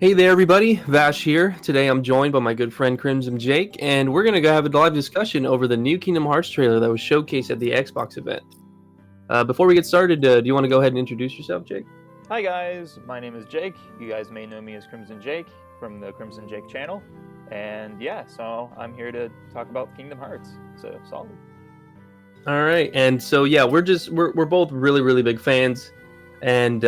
Hey there, everybody. Vash here. Today I'm joined by my good friend Crimson Jake, and we're going to go have a live discussion over the new Kingdom Hearts trailer that was showcased at the Xbox event. Before we get started, do you want to go ahead and introduce yourself, Jake? Hi guys, my name is Jake. You guys may know me as Crimson Jake from the Crimson Jake channel. And yeah, so I'm here to talk about Kingdom Hearts. So solid. All right, and so yeah, we're both really big fans, and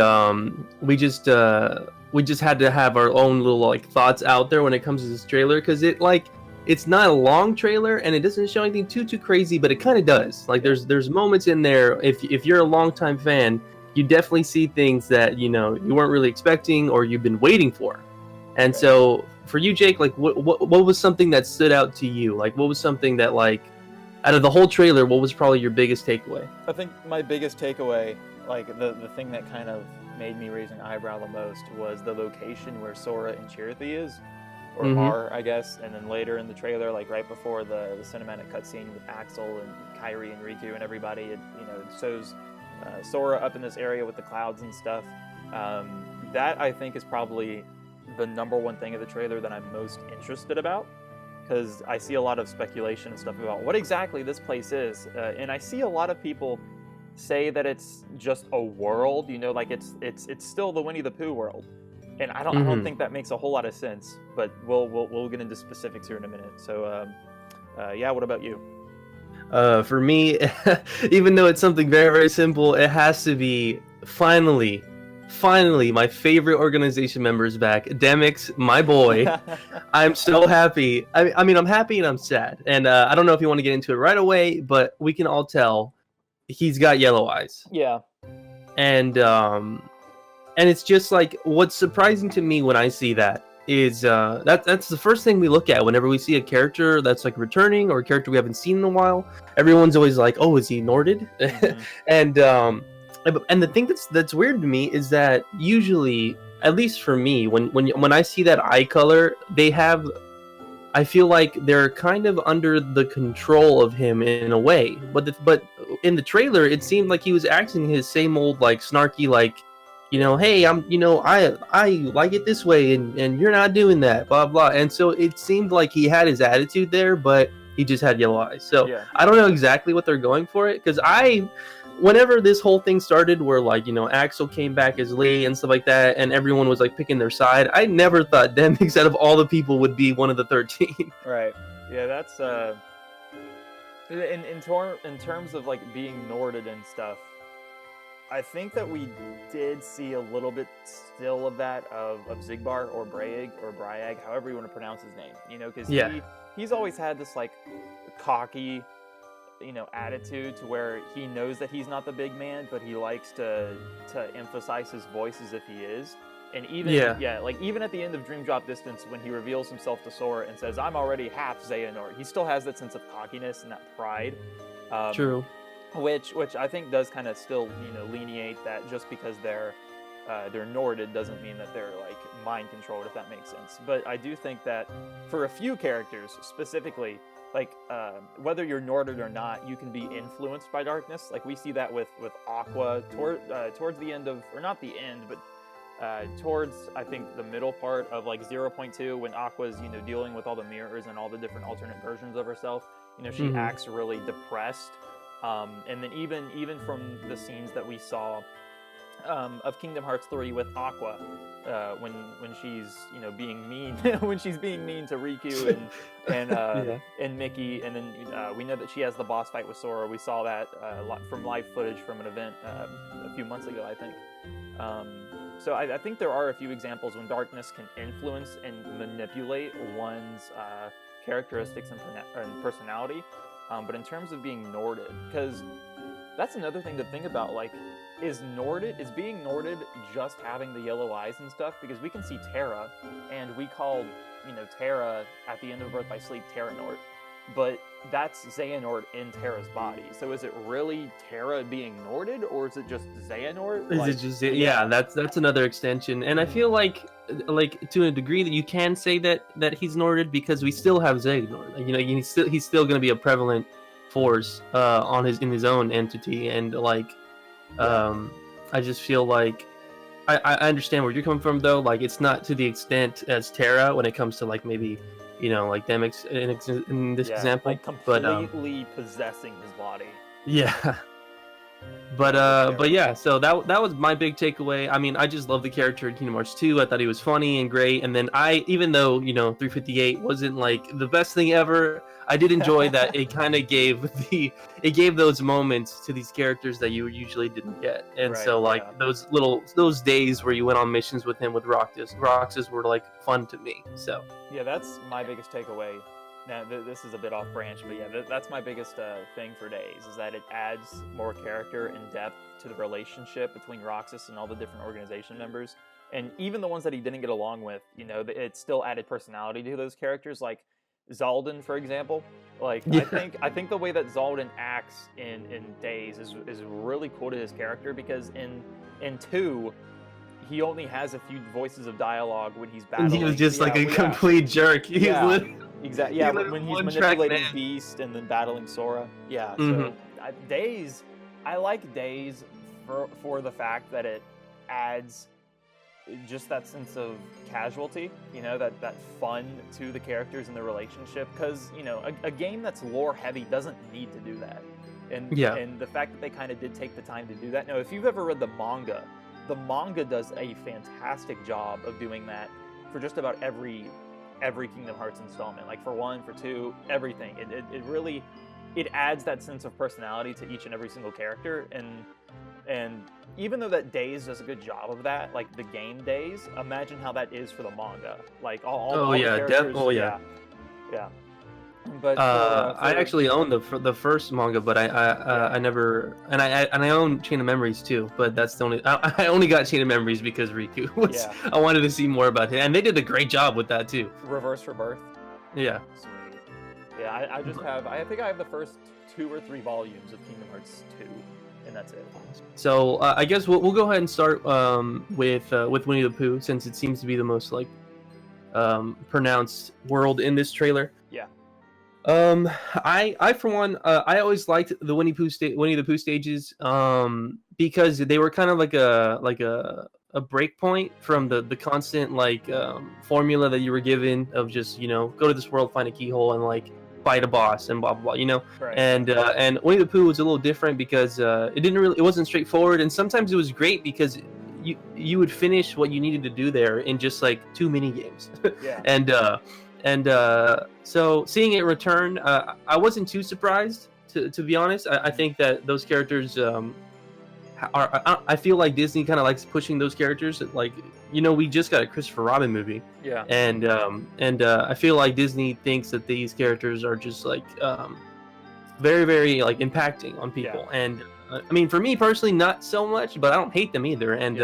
we just had to have our own little like thoughts out there when it comes to this trailer because it's not a long trailer and it doesn't show anything too crazy, but it kind of does. Like there's moments in there. If you're a longtime fan, you definitely see things that you weren't really expecting or you've been waiting for. And Right. so for you, Jake, like what was something that stood out to you? Like what was something that like out of the whole trailer, what was probably your biggest takeaway? I think my biggest takeaway, like the thing that kind of made me raise an eyebrow the most, was the location where Sora and Chirithy is, or Mm-hmm. are, I guess. And then later in the trailer, like right before the cinematic cutscene with Axel and Kairi and Riku and everybody, it shows Sora up in this area with the clouds and stuff. That I think is probably the number one thing of the trailer that I'm most interested about, because I see a lot of speculation and stuff about what exactly this place is, and I see a lot of people say that it's just a world, like it's still the Winnie the Pooh world, and I don't Mm-hmm. think that makes a whole lot of sense. But we'll get into specifics here in a minute. So yeah, what about you? For me, even though it's something very simple, it has to be finally, my favorite organization member is back. Demix, my boy. I'm so happy. I mean, I'm happy and I'm sad. And I don't know if you want to get into it right away, but we can all tell he's got yellow eyes. Yeah. And it's just like what's surprising to me when I see that is that's the first thing we look at whenever we see a character that's like returning or a character we haven't seen in a while. Everyone's always like, "Oh, is he Norded?" Hmm. and and the thing that's weird to me is that usually, at least for me, when I see that eye color, I feel like they're kind of under the control of him in a way. But in the trailer, it seemed like he was acting his same old like snarky like, hey, I like it this way and you're not doing that, blah blah. And so it seemed like he had his attitude there, but he just had yellow eyes. So Yeah. I don't know exactly what they're going for it because whenever this whole thing started where like Axel came back as Lee and stuff like that and everyone was like picking their side, I never thought Demix out of all the people would be one of the 13. Right. Yeah, that's in terms of like being Norded and stuff. I think that we did see a little bit still of that of Zigbar or Brayag, however you want to pronounce his name. Because Yeah. he's always had this like cocky, attitude to where he knows that he's not the big man, but he likes to emphasize his voice as if he is. And like even at the end of Dream Drop Distance, when he reveals himself to Sora and says, "I'm already half Xehanort," he still has that sense of cockiness and that pride. Um, True. which I think does kind of still lineate that just because they're Norded doesn't mean that they're like mind controlled, if that makes sense. But I do think that for a few characters specifically, like whether you're Norded or not, you can be influenced by darkness. Like we see that with Aqua towards the end of, or not the end, but towards I think the middle part of like 0.2, when Aqua's dealing with all the mirrors and all the different alternate versions of herself. She Mm-hmm. acts really depressed. And then even from the scenes that we saw of Kingdom Hearts 3 with Aqua, when she's being mean when she's being mean to Riku Yeah. and Mickey, and then we know that she has the boss fight with Sora. We saw that from live footage from an event a few months ago, I think. So I think there are a few examples when darkness can influence and manipulate one's characteristics and personality. But in terms of being Norded, because that's another thing to think about, like, is being Norded just having the yellow eyes and stuff? Because we can see Terra, and we called, Terra at the end of Birth by Sleep Terra Nord, but that's Xehanort in Terra's body. So is it really Terra being Norded, or is it just Xehanort? Is it just yeah, that's another extension. And I feel like to a degree that you can say that he's Norded because we still have Xehanort. He's still going to be a prevalent force in his own entity, and like Yeah. I just feel like I understand where you're coming from though. Like it's not to the extent as Terra when it comes to like maybe like them in this Yeah, example, like but completely possessing his body. yeah. Yeah, that's But Terra. yeah, so that was my big takeaway. I mean, I just love the character in Kingdom Hearts 2. I thought he was funny and great. And then even though 358 wasn't like the best thing ever, I did enjoy that it kind of gave it gave those moments to these characters that you usually didn't get. And Right, so like yeah. those days where you went on missions with him with Roxas were like fun to me. So Yeah, that's my biggest takeaway. Now, this is a bit off branch, but yeah, that's my biggest thing for Days, is that it adds more character and depth to the relationship between Roxas and all the different organization members. And even the ones that he didn't get along with, it still added personality to those characters. Like Zaldin, for example. Like yeah. I think the way that Zaldin acts in Days is really cool to his character, because in 2, he only has a few voices of dialogue when he's battling. He was just like a yeah. complete jerk. He's Exactly. Yeah, when he's manipulating man. Beast and then battling Sora. Yeah. Mm-hmm. So Days, I like Days for the fact that it adds just that sense of casualty. That fun to the characters and the relationship. Because a game that's lore heavy doesn't need to do that. And the fact that they kind of did take the time to do that. Now, if you've ever read the manga does a fantastic job of doing that for just about every Kingdom Hearts installment. Like for 1, for 2, everything. It really adds that sense of personality to each and every single character. And even though that Days does a good job of that, like the game Days, imagine how that is for the manga. Like all the characters. Yeah. But I actually own the first manga, but I never, and I own Chain of Memories too, but that's the only I only got Chain of Memories because Riku was I wanted to see more about him, and they did a great job with that too. Reverse Rebirth. Yeah. Sweet. Yeah, I think I have the first 2 or 3 volumes of Kingdom Hearts 2, and that's it. So I guess we'll go ahead and start with Winnie the Pooh, since it seems to be the most like pronounced world in this trailer. Yeah. I for one, I always liked the Winnie the Pooh stages, because they were kind of like a break point from the constant like formula that you were given of just go to this world, find a keyhole, and like fight a boss and blah blah blah. Right. And Winnie the Pooh was a little different because it wasn't straightforward, and sometimes it was great because you would finish what you needed to do there in just like 2 mini games. Yeah. And so seeing it return, I wasn't too surprised, to be honest. I think that those characters I feel like Disney kind of likes pushing those characters. Like, we just got a Christopher Robin movie. Yeah. And I feel like Disney thinks that these characters are just like very, very like impacting on people. Yeah. And I mean, for me personally, not so much, but I don't hate them either. And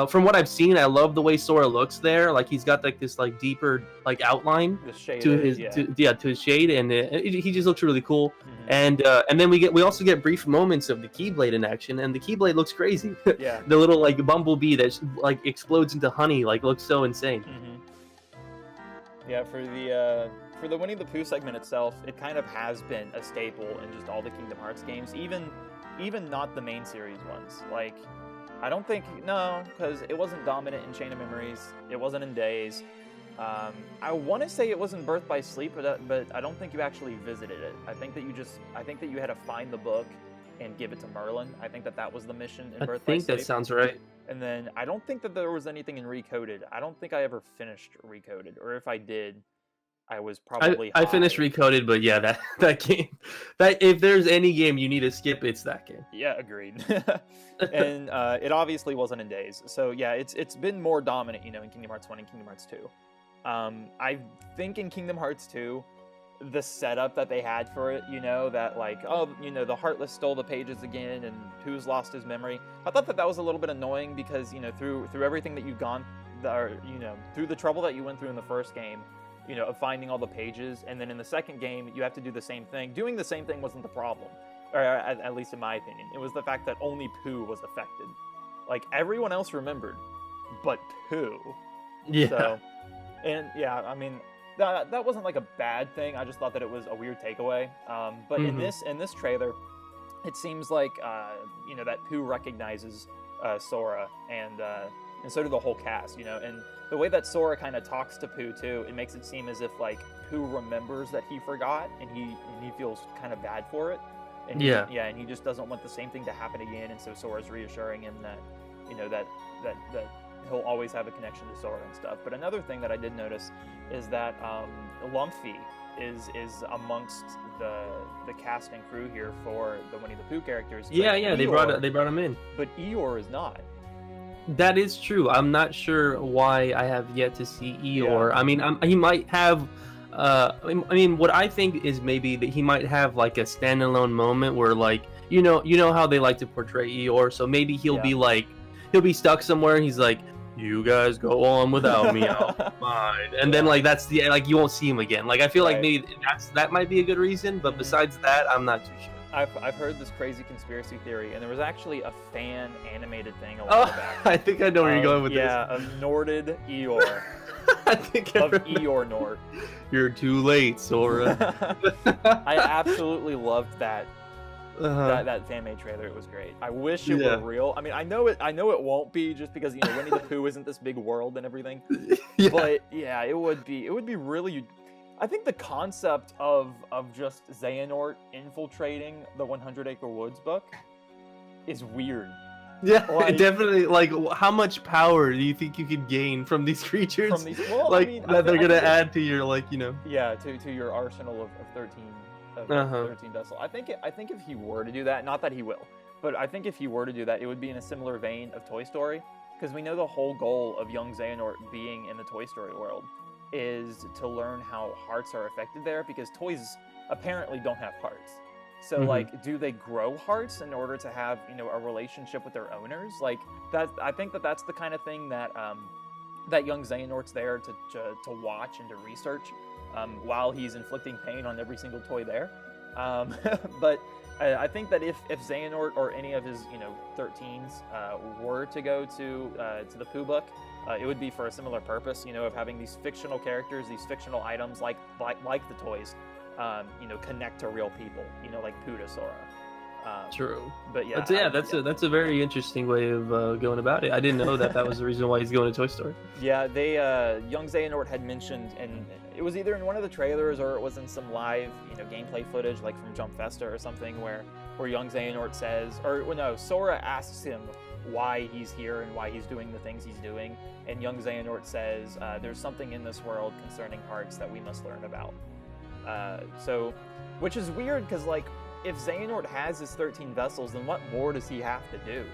from what I've seen, I love the way Sora looks there. Like he's got like this like deeper like outline to his shade, and he just looks really cool. Mm-hmm. And then we also get brief moments of the Keyblade in action, and the Keyblade looks crazy. Yeah. The little like bumblebee that like explodes into honey like looks so insane. Mm-hmm. Yeah, for the Winnie the Pooh segment itself, it kind of has been a staple in just all the Kingdom Hearts games, even not the main series ones. Like, I don't think, because it wasn't dominant in Chain of Memories, it wasn't in Days. I want to say it was in Birth by Sleep, but I don't think you actually visited it. I think that you had to find the book and give it to Merlin. I think that was the mission in Birth by Sleep. I think that sounds right. And then I don't think that there was anything in Recoded. I don't think I ever finished Recoded, or if I did, I was probably I finished Recoded, but yeah, that game, that if there's any game you need to skip, it's that game. Yeah, agreed. And it obviously wasn't in Days, so yeah, it's been more dominant, in Kingdom Hearts 1 and Kingdom Hearts 2. I think in Kingdom Hearts 2, the setup that they had for it, that like, the Heartless stole the pages again, and Pooh's lost his memory. I thought that was a little bit annoying because through everything that you've gone, through the trouble that you went through in the first game, of finding all the pages, and then in the second game you have to do the same thing. Doing the same thing wasn't the problem, or at least in my opinion. It was the fact that only Pooh was affected. Like, everyone else remembered, but Pooh. Yeah. So, and yeah, I mean, that wasn't like a bad thing. I just thought that it was a weird takeaway. But in this trailer, it seems like that Pooh recognizes Sora, and so do the whole cast, you know. And the way that Sora kind of talks to Pooh too, it makes it seem as if like Pooh remembers that he forgot, and he feels kind of bad for it. And and he just doesn't want the same thing to happen again. And so Sora's reassuring him that, you know, that he'll always have a connection to Sora and stuff. But another thing that I did notice is that Lumpy is amongst the cast and crew here for the Winnie the Pooh characters. Yeah, they brought him in. But Eeyore is not. That is true. I'm not sure why I have yet to see Eeyore. Yeah. I mean, he might have. I mean, what I think is maybe that he might have like a standalone moment where, like, you know how they like to portray Eeyore. So maybe he'll be stuck somewhere, and he's like, "You guys go on without me, I'll be fine." And then like that's like you won't see him again. Like I feel like maybe that might be a good reason, but besides that, I'm not too sure. I've heard this crazy conspiracy theory, and there was actually a fan animated thing a while back. I think I know where you're going with this. Yeah, of Norded Eeyore. I think of Eeyore Nord. You're too late, Sora. I absolutely loved that. That fan-made trailer. It was great. I wish it were real. I mean, I know it won't be, just because, you know, Winnie the Pooh isn't this big world and everything. But yeah, it would be really. I think the concept of just Xehanort infiltrating the 100 Acre Woods book is weird. Yeah, like, definitely. Like, how much power do you think you could gain from these creatures? Like, I mean, that they're gonna add to your, like, you know. Yeah, to your arsenal of 13. 13 vessel. I think if he were to do that, not that he will, but I think if he were to do that, it would be in a similar vein of Toy Story, because we know the whole goal of young Xehanort being in the Toy Story world is to learn how hearts are affected there, because toys apparently don't have hearts. So like, do they grow hearts in order to have, you know, a relationship with their owners? Like that, I think that's the kind of thing that that young Xehanort's there to watch and to research. While he's inflicting pain on every single toy there. But I think that if Xehanort or any of his, you know, 13s were to go to the Pooh book, it would be for a similar purpose, you know, of having these fictional characters, these fictional items like the toys, you know, connect to real people, you know, like Pooh to Sora. True. But yeah, that's a very interesting way of going about it. I didn't know that was the reason why he's going to Toy Story. Yeah, they young Xehanort had mentioned, and it was either in one of the trailers or it was in some live, you know, gameplay footage, like from Jump Festa or something, where young Xehanort says, Sora asks him why he's here and why he's doing the things he's doing, and young Xehanort says, "There's something in this world concerning hearts that we must learn about." So, which is weird, because like, if Xehanort has his 13 vessels, then what more does he have to do?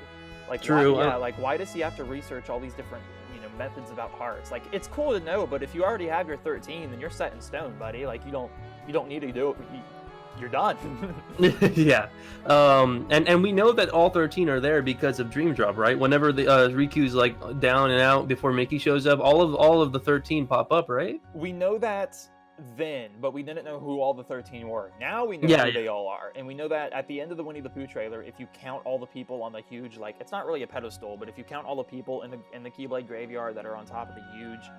Like, true. Why does he have to research all these different, you know, methods about hearts? Like, it's cool to know, but if you already have your 13, then you're set in stone, buddy. Like, you don't need to do it. You're done. Yeah. And we know that all 13 are there because of Dream Drop, right? Whenever the Riku's like down and out before Mickey shows up, all of the 13 pop up, right? We know that then, but we didn't know who all the 13 were. Now we know who they all are, and we know that at the end of the Winnie the Pooh trailer, if you count all the people on the huge, like, it's not really a pedestal, but if you count all the people in the Keyblade graveyard that are on top of the huge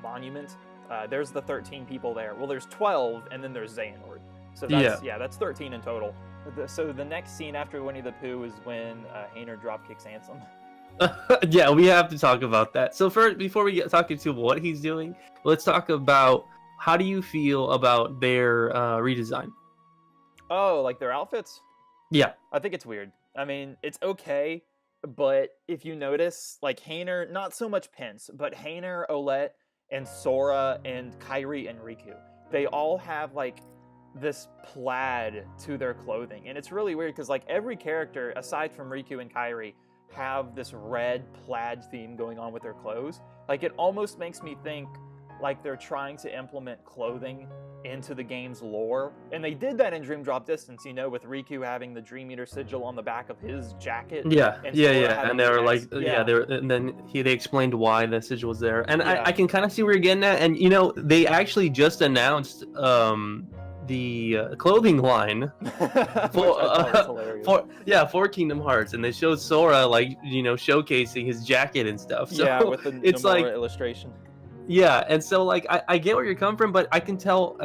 monument, there's the 13 people there. Well, there's 12, and then there's Xehanort. So that's 13 in total. So the next scene after Winnie the Pooh is when Hayner dropkicks Ansem. Yeah, we have to talk about that. So first, before we get talking to what he's doing, let's talk about, how do you feel about their redesign? Oh, like their outfits? Yeah. I think it's weird. I mean, it's okay, but if you notice, like Hayner, not so much Pence, but Hayner, Olette, and Sora, and Kairi, and Riku, they all have like this plaid to their clothing. And it's really weird, because like every character, aside from Riku and Kairi, have this red plaid theme going on with their clothes. Like, it almost makes me think like they're trying to implement clothing into the game's lore. And they did that in Dream Drop Distance, you know, with Riku having the Dream Eater sigil on the back of his jacket. Yeah. And they were like, and then they explained why the sigil was there. And I can kind of see where you're getting at. And, you know, they actually just announced the clothing line for Kingdom Hearts, and they showed Sora, like, you know, showcasing his jacket and stuff. So with the it's Nomura like illustration. Yeah, and so like I get where you're coming from, but I can tell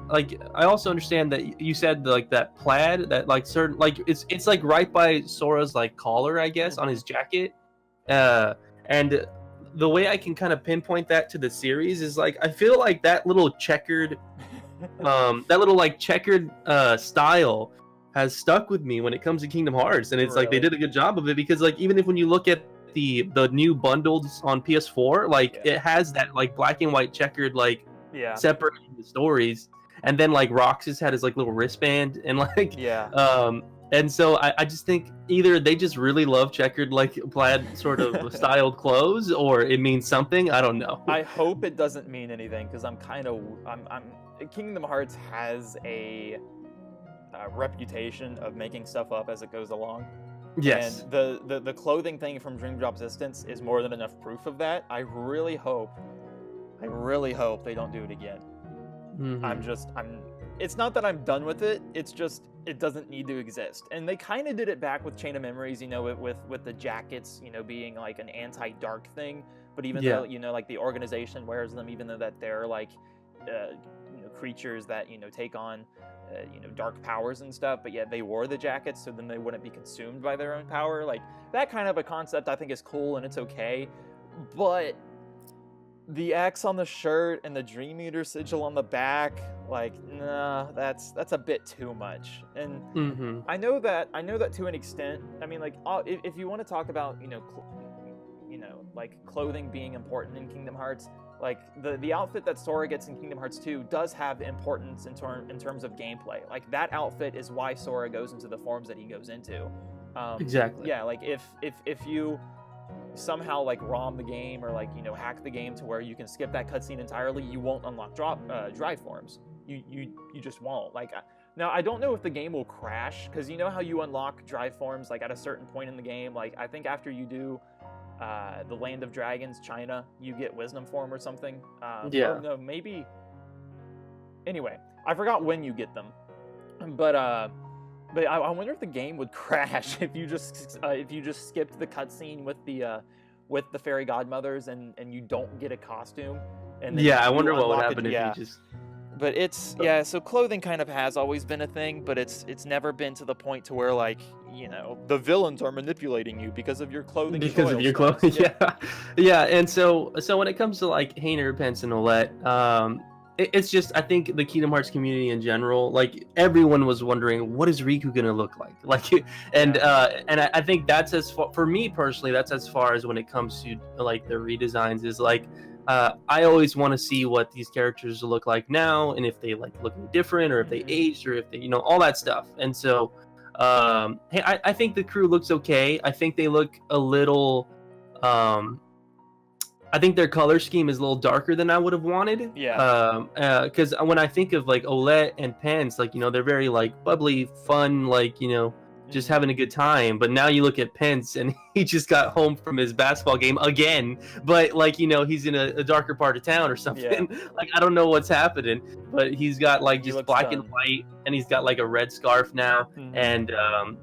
like I also understand that you said like that plaid that like certain like it's like right by Sora's like collar, I guess, on his jacket. And the way I can kind of pinpoint that to the series is like I feel like that little checkered that little like checkered style has stuck with me when it comes to Kingdom Hearts, and it's like they Really? did a good job of it because like even if when you look at the new bundles on PS4, like Yeah. it has that like black and white checkered like Yeah. separating the stories, and then like Roxas had his like little wristband and like Yeah. and so I just think either they just really love checkered like plaid sort of styled clothes, or it means something. I don't know. I hope it doesn't mean anything because I'm Kingdom Hearts has a reputation of making stuff up as it goes along. Yes. And the clothing thing from Dream Drop Distance is more than enough proof of that. I really hope they don't do it again. Mhm. It's not that I'm done with it, it's just it doesn't need to exist. And they kind of did it back with Chain of Memories, you know, with the jackets, you know, being like an anti-dark thing, but even Yeah. though, you know, like the organization wears them, even though that they're like you know, creatures that, you know, take on you know, dark powers and stuff, but yet they wore the jackets so then they wouldn't be consumed by their own power. Like that kind of a concept I think is cool and it's okay, but the X on the shirt and the Dream Eater sigil on the back, like, nah, that's a bit too much. And Mhm. I know that to an extent. I mean, like, if you want to talk about, you know, like clothing being important in Kingdom Hearts, like the outfit that Sora gets in Kingdom Hearts 2 does have importance in terms of gameplay. Like that outfit is why Sora goes into the forms that he goes into. Exactly. Yeah, like if you somehow like ROM the game or like, you know, hack the game to where you can skip that cutscene entirely, you won't unlock drive forms. You just won't. Like now, I don't know if the game will crash because you know how you unlock drive forms like at a certain point in the game. Like I think after you do the Land of Dragons, China, you get Wisdom Form or something. Yeah. Or no, maybe. Anyway, I forgot when you get them, but I wonder if the game would crash if you just skipped the cutscene with the fairy godmothers and you don't get a costume. And then Yeah, I you wonder what would unlock happen if you just. But it's yeah, so clothing kind of has always been a thing, but it's never been to the point to where like, you know, the villains are manipulating you because of your clothing. Because of your choice. clothing. Yeah. Yeah, and so when it comes to like Hainer, Pence, and Olette, it's just I think the Kingdom Hearts community in general, like everyone was wondering what is Riku gonna look like, and I think that's as far for me personally. That's as far as when it comes to like the redesigns is like. I always want to see what these characters look like now, and if they like looking different, or if they aged, or if they, you know, all that stuff. And so, hey, I think the crew looks okay. I think they look a little. I think their color scheme is a little darker than I would have wanted. Yeah. Because when I think of like Olette and Pence, like, you know, they're very like bubbly, fun, like, you know, just having a good time. But now you look at Pence and he just got home from his basketball game again, but like, you know, he's in a darker part of town or something. Yeah. Like I don't know what's happening, but he's got like just black and done. white, and he's got like a red scarf now, and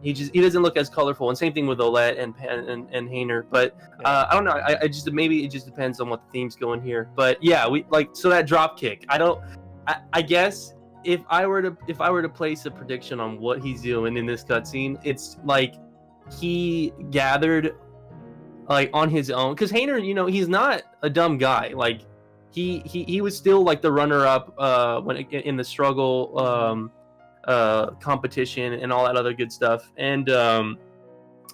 he doesn't look as colorful. And same thing with Olette and Hainer. But I don't know. I just maybe it just depends on what the theme's going here. But yeah, we like so that drop kick. I guess. If I were to place a prediction on what he's doing in this cutscene, it's like he gathered like on his own, because Hainer, you know, he's not a dumb guy. Like he was still like the runner up when in the struggle competition and all that other good stuff, and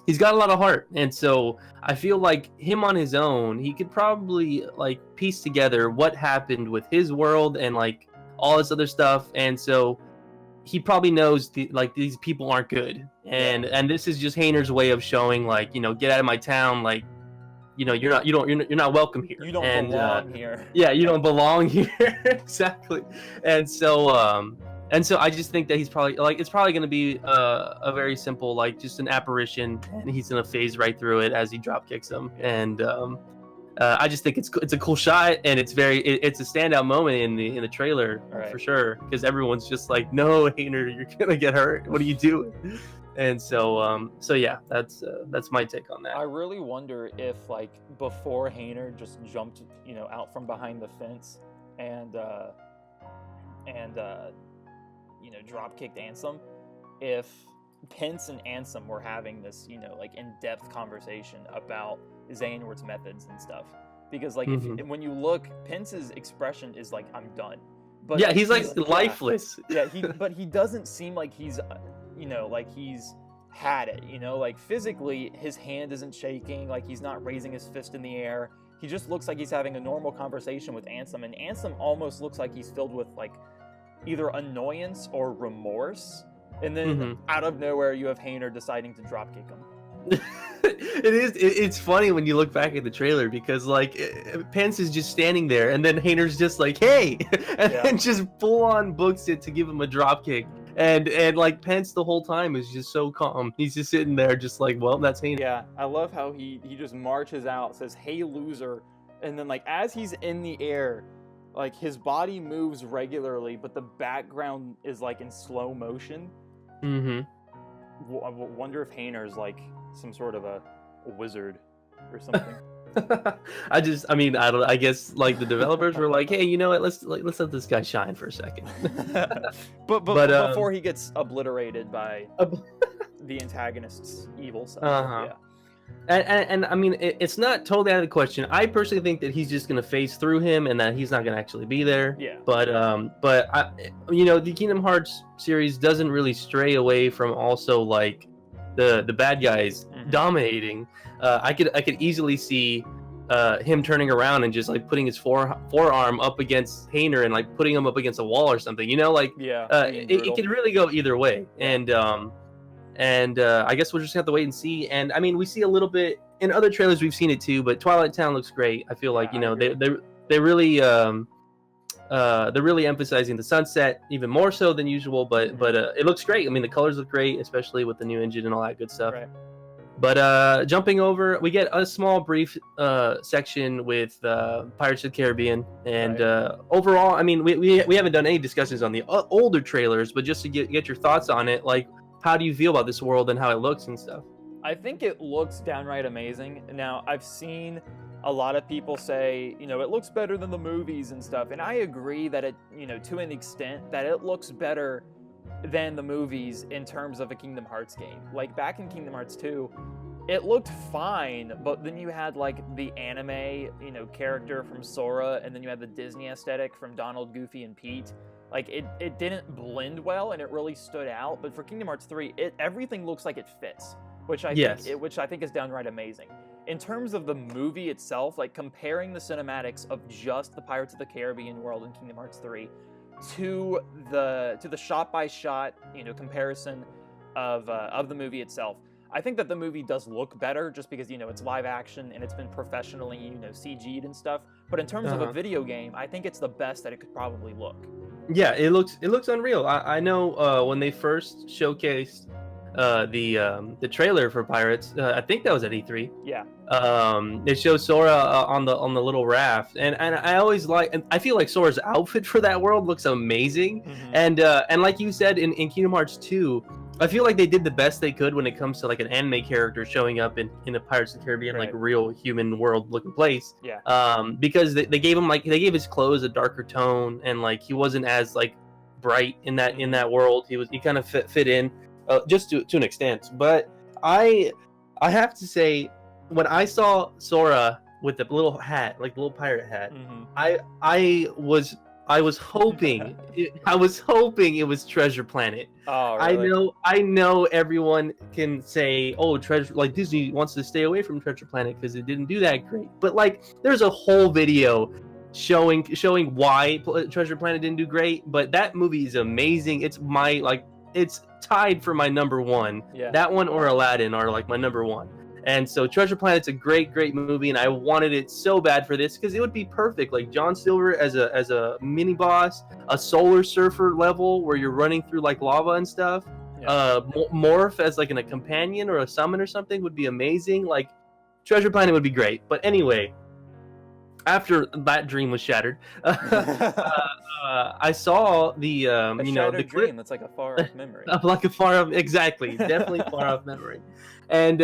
he's got a lot of heart. And so I feel like him on his own, he could probably like piece together what happened with his world and like all this other stuff. And so he probably knows like these people aren't good, and this is just Hainer's way of showing like, you know, get out of my town, like, you know, you're not welcome here. You don't belong here. Yeah, you don't belong here. Exactly. And so I just think that he's probably like, it's probably going to be a very simple, like just an apparition, and he's going to phase right through it as he drop kicks him. And I just think it's a cool shot, and it's a standout moment in the trailer for sure, because everyone's just like, no, Hainer, you're gonna get hurt. What are you doing? And so yeah, that's my take on I that. really wonder if, like, before Hayner just jumped, out from behind the fence and and drop kicked Ansem, if Pence and Ansem were having this, like, in-depth conversation about Xehanort's methods and stuff. Because, like, if when you look, Pence's expression is like, "I'm done." But Yeah, he's like lifeless. Yeah, but he doesn't seem like he's, like he's had it. Like, physically, his hand isn't shaking. Like, he's not raising his fist in the air. He just looks like he's having a normal conversation with Ansem, and Ansem almost looks like he's filled with, like, either annoyance or remorse. And then out of nowhere, you have Hayner deciding to dropkick him. It's funny when you look back at the trailer, because like Pence is just standing there, and then Hayner's just like, "Hey," and then just full on books it to give him a drop kick. And like Pence the whole time is just so calm. He's just sitting there just like, "Well, that's Hayner." Yeah, I love how he just marches out, says, "Hey, loser," and then, like, as he's in the air, like, his body moves regularly, but the background is like in slow motion. I wonder if Hayner's like some sort of a wizard or something. I guess like the developers were like, "Hey, you know what? Let's let this guy shine for a second." but before he gets obliterated by the antagonist's evil side. Yeah. And I mean, it's not totally out of the question. I personally think that he's just gonna phase through him, and that he's not gonna actually be there. Yeah. But the Kingdom Hearts series doesn't really stray away from also like the bad guys dominating. I could easily see him turning around and just like putting his forearm up against Hayner and like putting him up against a wall or something. It could really go either way. And I guess we'll just have to wait and see. And I mean, we see a little bit in other trailers. We've seen it too, but Twilight Town looks great. I feel like they really they're really emphasizing the sunset even more so than usual. But it looks great. I mean, the colors look great, especially with the new engine and all that good stuff. Right. But jumping over, we get a small brief section with Pirates of the Caribbean, and overall, I mean, we haven't done any discussions on the older trailers, but just to get your thoughts on it, like, how do you feel about this world and how it looks and stuff? I think it looks downright amazing. Now, I've seen a lot of people say, it looks better than the movies and stuff, and I agree that it, to an extent, that it looks better than the movies in terms of a Kingdom Hearts game. Like, back in Kingdom Hearts 2, it looked fine, but then you had, like, the anime, character from Sora, and then you had the Disney aesthetic from Donald, Goofy, and Pete. Like, it didn't blend well, and it really stood out. But for Kingdom Hearts 3, everything looks like it fits, which I think is downright amazing. In terms of the movie itself, like, comparing the cinematics of just the Pirates of the Caribbean world in Kingdom Hearts 3 to the shot-by-shot, comparison of the movie itself, I think that the movie does look better just because, it's live action and it's been professionally, CG'd and stuff. But in terms of a video game, I think it's the best that it could probably look. Yeah, it looks unreal. I know when they first showcased the trailer for Pirates, I think that was at E3. Yeah. It shows Sora on the little raft, and I always I feel like Sora's outfit for that world looks amazing. And like you said in Kingdom Hearts 2, I feel like they did the best they could when it comes to like an anime character showing up in a Pirates of the Caribbean, like real human world looking place. Yeah. Because they gave him they gave his clothes a darker tone, and like he wasn't as like bright in that world. He kind of fit in just to an extent. But I have to say, when I saw Sora with the little hat, like the little pirate hat, I was hoping it was Treasure Planet. Oh, really? I know everyone can say, "Oh, Disney wants to stay away from Treasure Planet because it didn't do that great." But like, there's a whole video showing why Treasure Planet didn't do great. But that movie is amazing. It's it's tied for my number one. Yeah. That one or Aladdin are like my number one. And so Treasure Planet's a great movie, and I wanted it so bad for this because it would be perfect. Like John Silver as a mini boss, a Solar Surfer level where you're running through like lava and stuff. Yeah. Morph as like a companion or a summon or something would be amazing. Like Treasure Planet would be great. But anyway, after that dream was shattered, I saw the A you know, the shattered dream that's like a far off memory. like a far off, exactly, definitely far off memory, and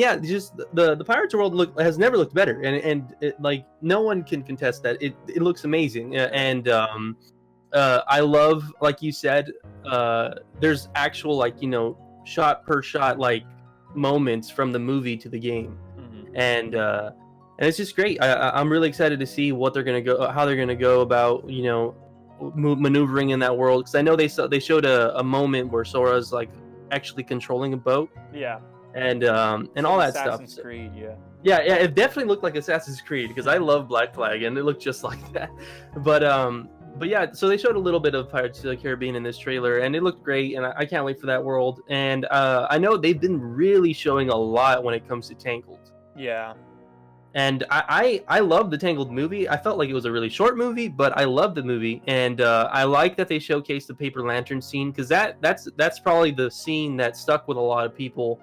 yeah, just the Pirates World has never looked better, and it, like no one can contest that. It looks amazing, and I love, like you said, there's actual, like, you know, shot per shot like moments from the movie to the game, and it's just great. I'm really excited to see what they're gonna go, how they're gonna go about, you know, maneuvering in that world, because I know they showed a moment where Sora's like actually controlling a boat. Yeah. And It's all like that stuff. Assassin's Creed, yeah. Yeah, it definitely looked like Assassin's Creed, because I love Black Flag and it looked just like that. But yeah, so they showed a little bit of Pirates of the Caribbean in this trailer, and it looked great, and I can't wait for that world. And I know they've been really showing a lot when it comes to Tangled. Yeah. And I love the Tangled movie. I felt like it was a really short movie, but I loved the movie, and I like that they showcased the paper lantern scene, because that's probably the scene that stuck with a lot of people,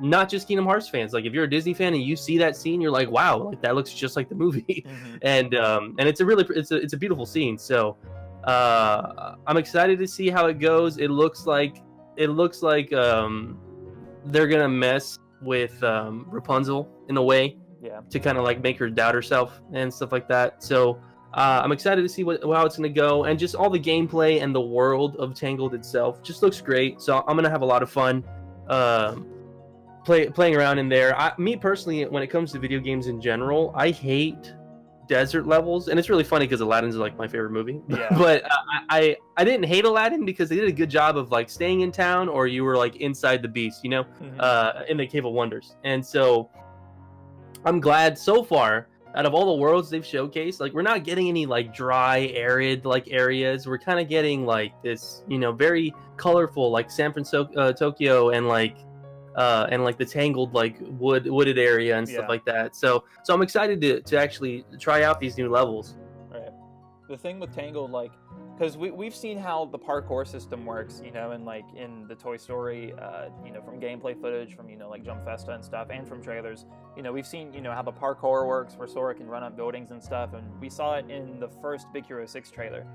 not just Kingdom Hearts fans. Like if you're a Disney fan and you see that scene, you're like, wow, like that looks just like the movie, and it's a beautiful scene. So I'm excited to see how it goes. It looks like they're gonna mess with Rapunzel in a way. Yeah. To kind of like make her doubt herself and stuff like that. So I'm excited to see how it's going to go, and just all the gameplay and the world of Tangled itself just looks great. So I'm going to have a lot of fun playing around in there. Me personally, when it comes to video games in general, I hate desert levels, and it's really funny because Aladdin's like my favorite movie. Yeah. But I didn't hate Aladdin because they did a good job of like staying in town, or you were like inside the beast, you know, in the Cave of Wonders. And so I'm glad so far, out of all the worlds they've showcased, like we're not getting any like dry, arid like areas. We're kind of getting like this, you know, very colorful like San Francisco, Tokyo, and like the Tangled like wooded area and stuff like that. So I'm excited to actually try out these new levels. Right. The thing with Tangled, like, because we've seen how the parkour system works, you know, and like in the Toy Story, you know, from gameplay footage, from, you know, like Jump Festa and stuff, and from trailers, you know, we've seen, you know, how the parkour works, where Sora can run up buildings and stuff, and we saw it in the first Big Hero 6 trailer.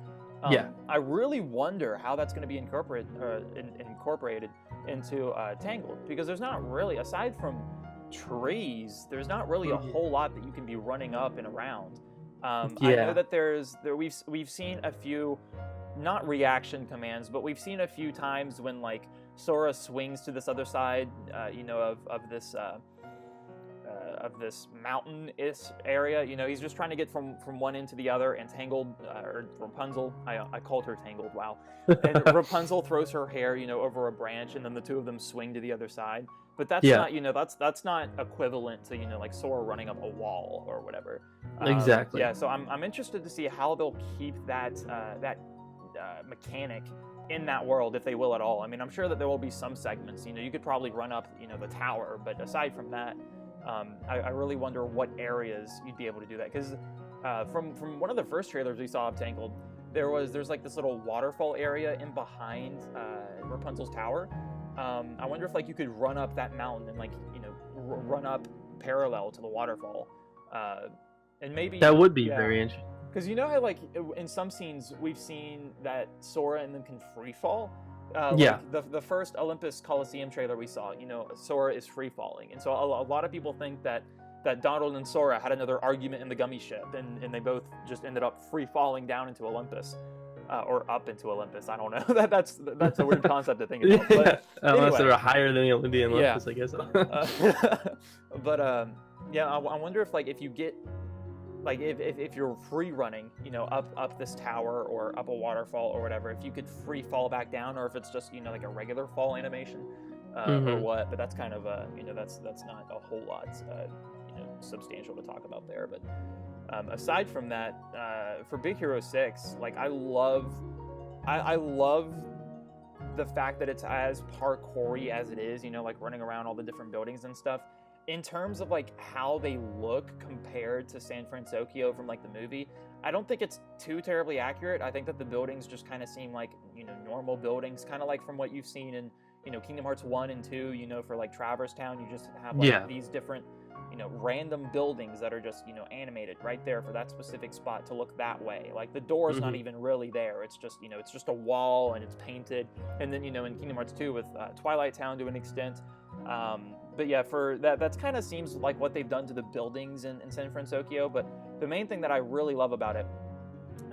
I really wonder how that's going to be incorporated into Tangled, because there's not really, aside from trees, there's not really a whole lot that you can be running up and around. I know that we've seen a few, not reaction commands, but we've seen a few times when like Sora swings to this other side, you know, of this mountain-ish area. You know, he's just trying to get from one end to the other, and Tangled, or Rapunzel, I called her Tangled, wow. And Rapunzel throws her hair, you know, over a branch, and then the two of them swing to the other side. But that's not, you know, that's not equivalent to, you know, like Sora running up a wall or whatever. Exactly. Yeah, so I'm interested to see how they'll keep that mechanic in that world, if they will at all. I mean, I'm sure that there will be some segments, you know, you could probably run up, you know, the tower, but aside from that, I really wonder what areas you'd be able to do that, because from one of the first trailers we saw of Tangled, there's like this little waterfall area in behind Rapunzel's tower. I wonder if like you could run up that mountain and like, you know, run up parallel to the waterfall, and maybe that would be very interesting. Because you know how like in some scenes we've seen that Sora and them can free fall. Like the first Olympus Coliseum trailer we saw, you know, Sora is free falling, and so a lot of people think that Donald and Sora had another argument in the gummy ship, and they both just ended up free falling down into Olympus. Or up into Olympus. I don't know. That's a weird concept to think about. But unless they're higher than the Olympus, I guess. But I wonder if like if you get like if you're free running, you know, up this tower or up a waterfall or whatever, if you could free fall back down, or if it's just, you know, like a regular fall animation, or what. But that's kind of you know, that's not a whole lot you know, substantial to talk about there. But aside from that, for Big Hero 6, like I love the fact that it's as parkour-y as it is, you know, like running around all the different buildings and stuff. In terms of like how they look compared to San Francisco from like the movie, I don't think it's too terribly accurate. I think that the buildings just kind of seem like, you know, normal buildings, kind of like from what you've seen in, you know, Kingdom Hearts 1 and 2, you know, for like Traverse Town, you just have like these different random buildings that are just, animated right there for that specific spot to look that way. Like the door's not even really there. It's just, it's just a wall and it's painted. And then, in Kingdom Hearts 2 with Twilight Town to an extent. But yeah, for that's kind of seems like what they've done to the buildings in San Francisco. But the main thing that I really love about it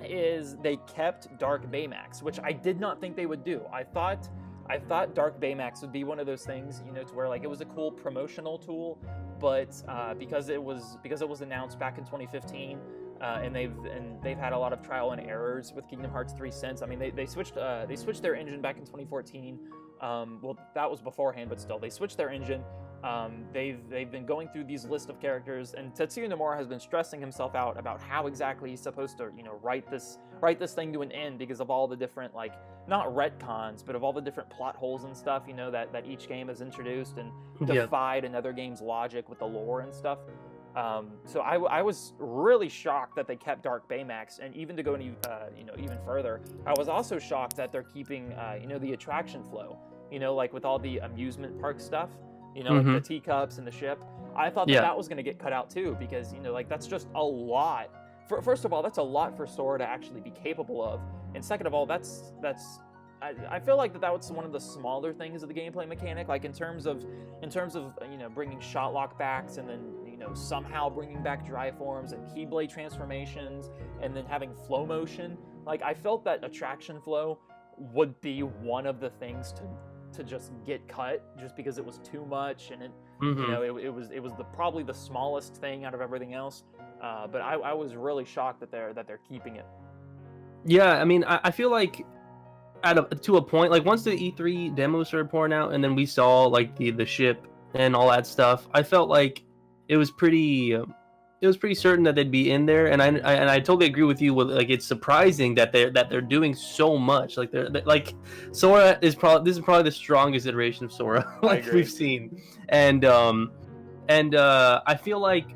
is they kept Dark Baymax, which I did not think they would do. I thought Dark Baymax would be one of those things, to where like it was a cool promotional tool, but because it was announced back in 2015, and they've had a lot of trial and errors with Kingdom Hearts 3 since. I mean, they switched their engine back in 2014. Well, that was beforehand, but still, they switched their engine. They've been going through these list of characters, and Tetsuya Nomura has been stressing himself out about how exactly he's supposed to, write this thing to an end because of all the different, like, not retcons, but of all the different plot holes and stuff, that each game has introduced and defied another game's logic with the lore and stuff. So I was really shocked that they kept Dark Baymax, and even to go even further, I was also shocked that they're keeping the attraction flow, like with all the amusement park stuff, like the teacups and the ship. I thought that was going to get cut out too, because like that's just a lot. First of all, that's a lot for Sora to actually be capable of, and second of all, I feel like that was one of the smaller things of the gameplay mechanic, like in terms of bringing shot lock backs, and then somehow bringing back dry forms and Keyblade transformations, and then having flow motion. Like I felt that attraction flow would be one of the things to just get cut, just because it was too much, and it was probably the smallest thing out of everything else. But I was really shocked that they're keeping it. Yeah, I mean, I feel like to a point, like once the E3 demo started pouring out, and then we saw like the ship and all that stuff, I felt like it was pretty certain that they'd be in there, and I totally agree with you. With like, it's surprising that they're doing so much. Like they're like, Sora is probably the strongest iteration of Sora like we've seen, and I feel like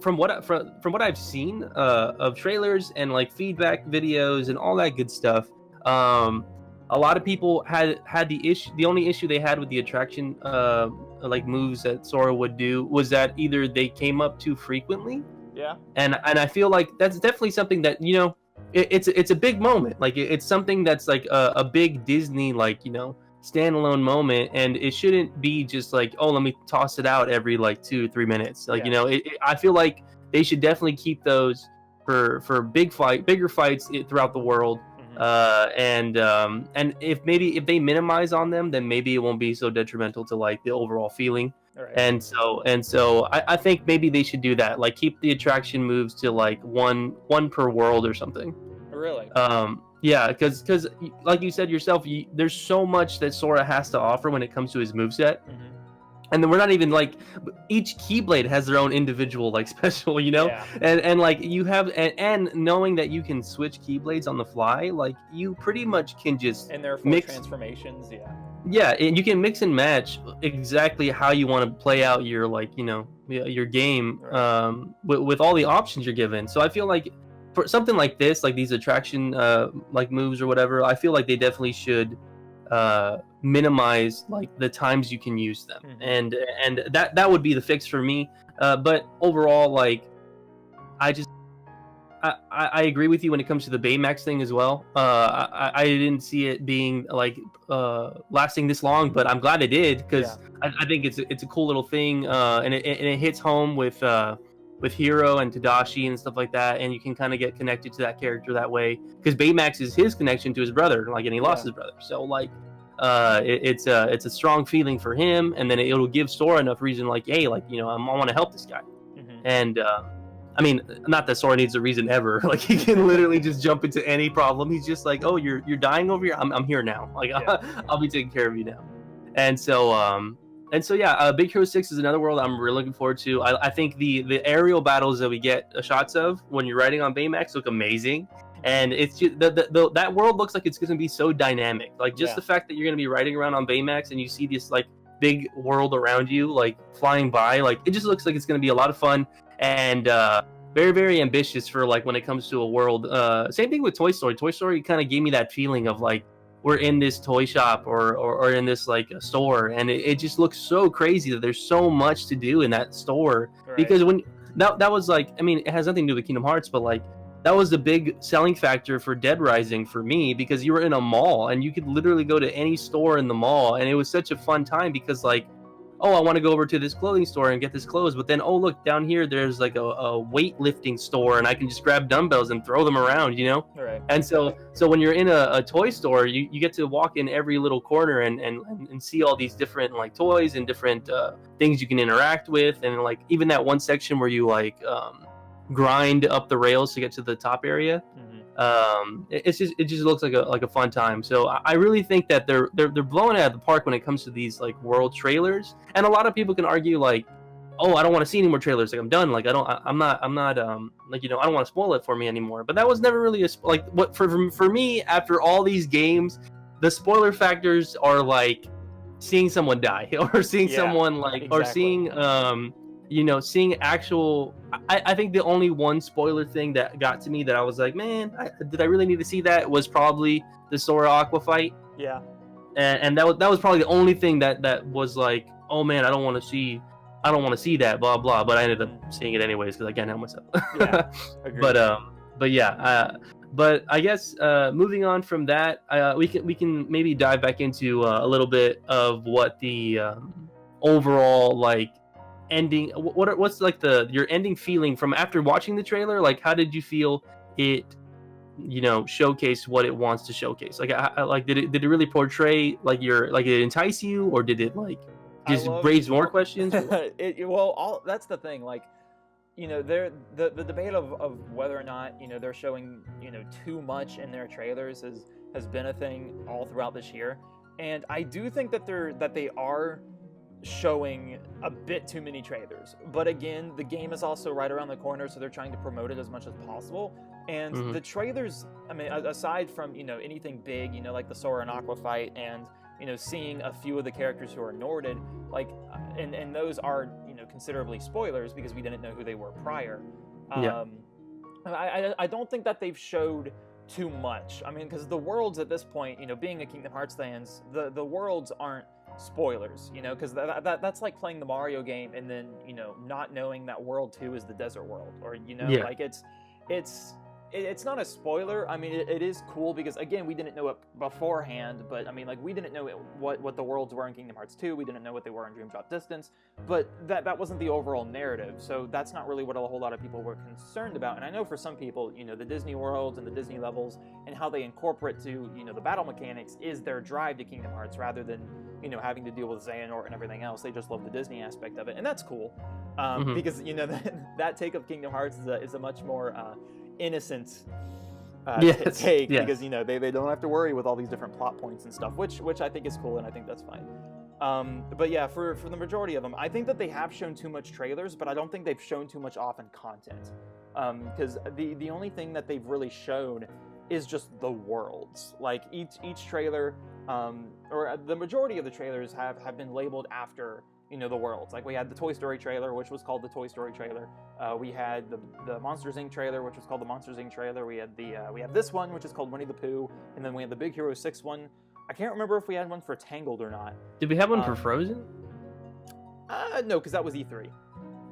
from what I've seen of trailers and like feedback videos and all that good stuff, a lot of people had the issue. The only issue they had with the attraction like moves that Sora would do was that either they came up too frequently. Yeah. And I feel like that's definitely something that it's a big moment. Like it's something that's like a big Disney like standalone moment, and it shouldn't be just like, oh, let me toss it out every like 2-3 minutes. Like I feel like they should definitely keep those for bigger fights throughout the world. And if they minimize on them, then maybe it won't be so detrimental to like the overall feeling. Right. And so I think maybe they should do that, like keep the attraction moves to like one per world or something. Really? Yeah, because like you said yourself, there's so much that Sora has to offer when it comes to his moveset. And then we're not even like, each Keyblade has their own individual like special, and like you have, and knowing that you can switch Keyblades on the fly, like you pretty much can just and their full transformations, yeah, and you can mix and match exactly how you want to play out your like your game, right, with all the options you're given. So I feel like for something like this, like these attraction like moves or whatever, I feel like they definitely should minimize like the times you can use them, and that would be the fix for me. But overall, like I agree with you when it comes to the Baymax thing as well. I didn't see it being like lasting this long, but I'm glad it did, because I think it's a cool little thing, and it hits home with Hiro and Tadashi and stuff like that, and you can kind of get connected to that character that way, because Baymax is his connection to his brother, like, and he lost his brother, so like it's a strong feeling for him, and then it'll give Sora enough reason, like, hey, like, I want to help this guy. And I mean, not that Sora needs a reason ever. Like, he can literally just jump into any problem. He's just like, oh, you're dying over here. I'm here now. Like, I'll be taking care of you now. And so yeah, Big Hero 6 is another world I'm really looking forward to. I think the aerial battles that we get shots of when you're riding on Baymax look amazing. And it's just that world looks like it's going to be so dynamic. Like, just the fact that you're going to be riding around on Baymax and you see this like big world around you, like flying by, like it just looks like it's going to be a lot of fun, and very, very ambitious for like when it comes to a world. Same thing with Toy Story. Toy Story kind of gave me that feeling of like, we're in this toy shop or in this like a store, and it just looks so crazy that there's so much to do in that store. Right. Because when that was like, I mean, it has nothing to do with Kingdom Hearts, but like that was the big selling factor for Dead Rising for me, because you were in a mall and you could literally go to any store in the mall, and it was such a fun time because like, oh, I want to go over to this clothing store and get this clothes, but then, oh, look, down here, there's like a weightlifting store, and I can just grab dumbbells and throw them around, you know? Right. And so when you're in a toy store, you get to walk in every little corner and see all these different like toys and different things you can interact with. And like even that one section where you like grind up the rails to get to the top area. It just looks like a fun time. So I really think that they're blowing it out of the park when it comes to these like world trailers. And a lot of people can argue like, oh, I don't want to see any more trailers. Like I'm done. Like I'm not like, you know, I don't want to spoil it for me anymore. But that was never really like what for me after all these games, the spoiler factors are like seeing someone die or seeing someone like or seeing you know, seeing actual. I think the only one spoiler thing that got to me that I was like, man, did I really need to see that, was probably the Sora Aqua fight. Yeah. And that was probably the only thing that was like, oh man, I don't want to see that, blah blah. But I ended up seeing it anyways because I can't help myself. Yeah. Agreed. But yeah. But I guess moving on from that, we can maybe dive back into a little bit of what the overall like ending. What's like your ending feeling from after watching the trailer? Like, how did you feel it, you know, showcased what it wants to showcase? Like, did it really portray like did it entice you, or did it like just raise more questions? That's the thing. Like, you know, the debate of whether or not, you know, they're showing, you know, too much in their trailers has been a thing all throughout this year, and I do think that they are showing a bit too many trailers. But again, the game is also right around the corner, so they're trying to promote it as much as possible. And the trailers, I mean, aside from, you know, anything big, you know, like the Sora and Aqua fight, and, you know, seeing a few of the characters who are Norded, like, and those are, you know, considerably spoilers because we didn't know who they were prior. I don't think that they've showed too much. I mean, because the worlds at this point, you know, being a Kingdom Hearts fans, the worlds aren't spoilers, you know, because that's like playing the Mario game and then, you know, not knowing that World 2 is the desert world, or, you know, like it's not a spoiler. I mean, it is cool because, again, we didn't know it beforehand, but, I mean, like, we didn't know what the worlds were in Kingdom Hearts 2, we didn't know what they were in Dream Drop Distance, but that wasn't the overall narrative, so that's not really what a whole lot of people were concerned about. And I know for some people, you know, the Disney worlds and the Disney levels and how they incorporate to, you know, the battle mechanics is their drive to Kingdom Hearts, rather than, you know, having to deal with Xehanort and everything else. They just love the Disney aspect of it, and that's cool, because, you know, that take of Kingdom Hearts is a much more innocent take, because, you know, they don't have to worry with all these different plot points and stuff, which I think is cool, and I think that's fine. But yeah, for the majority of them, I think that they have shown too much trailers, but I don't think they've shown too much off in content, because the only thing that they've really shown is just the worlds. Like each trailer, or the majority of the trailers have been labeled after, you know, the worlds. Like we had the Toy Story trailer, which was called the Toy Story trailer. We had the Monsters Inc. trailer, which was called the Monsters Inc. trailer. We had we have this one, which is called Winnie the Pooh, and then we had the Big Hero 6 one. I can't remember if we had one for Tangled or not. Did we have one for Frozen? No, because that was E3.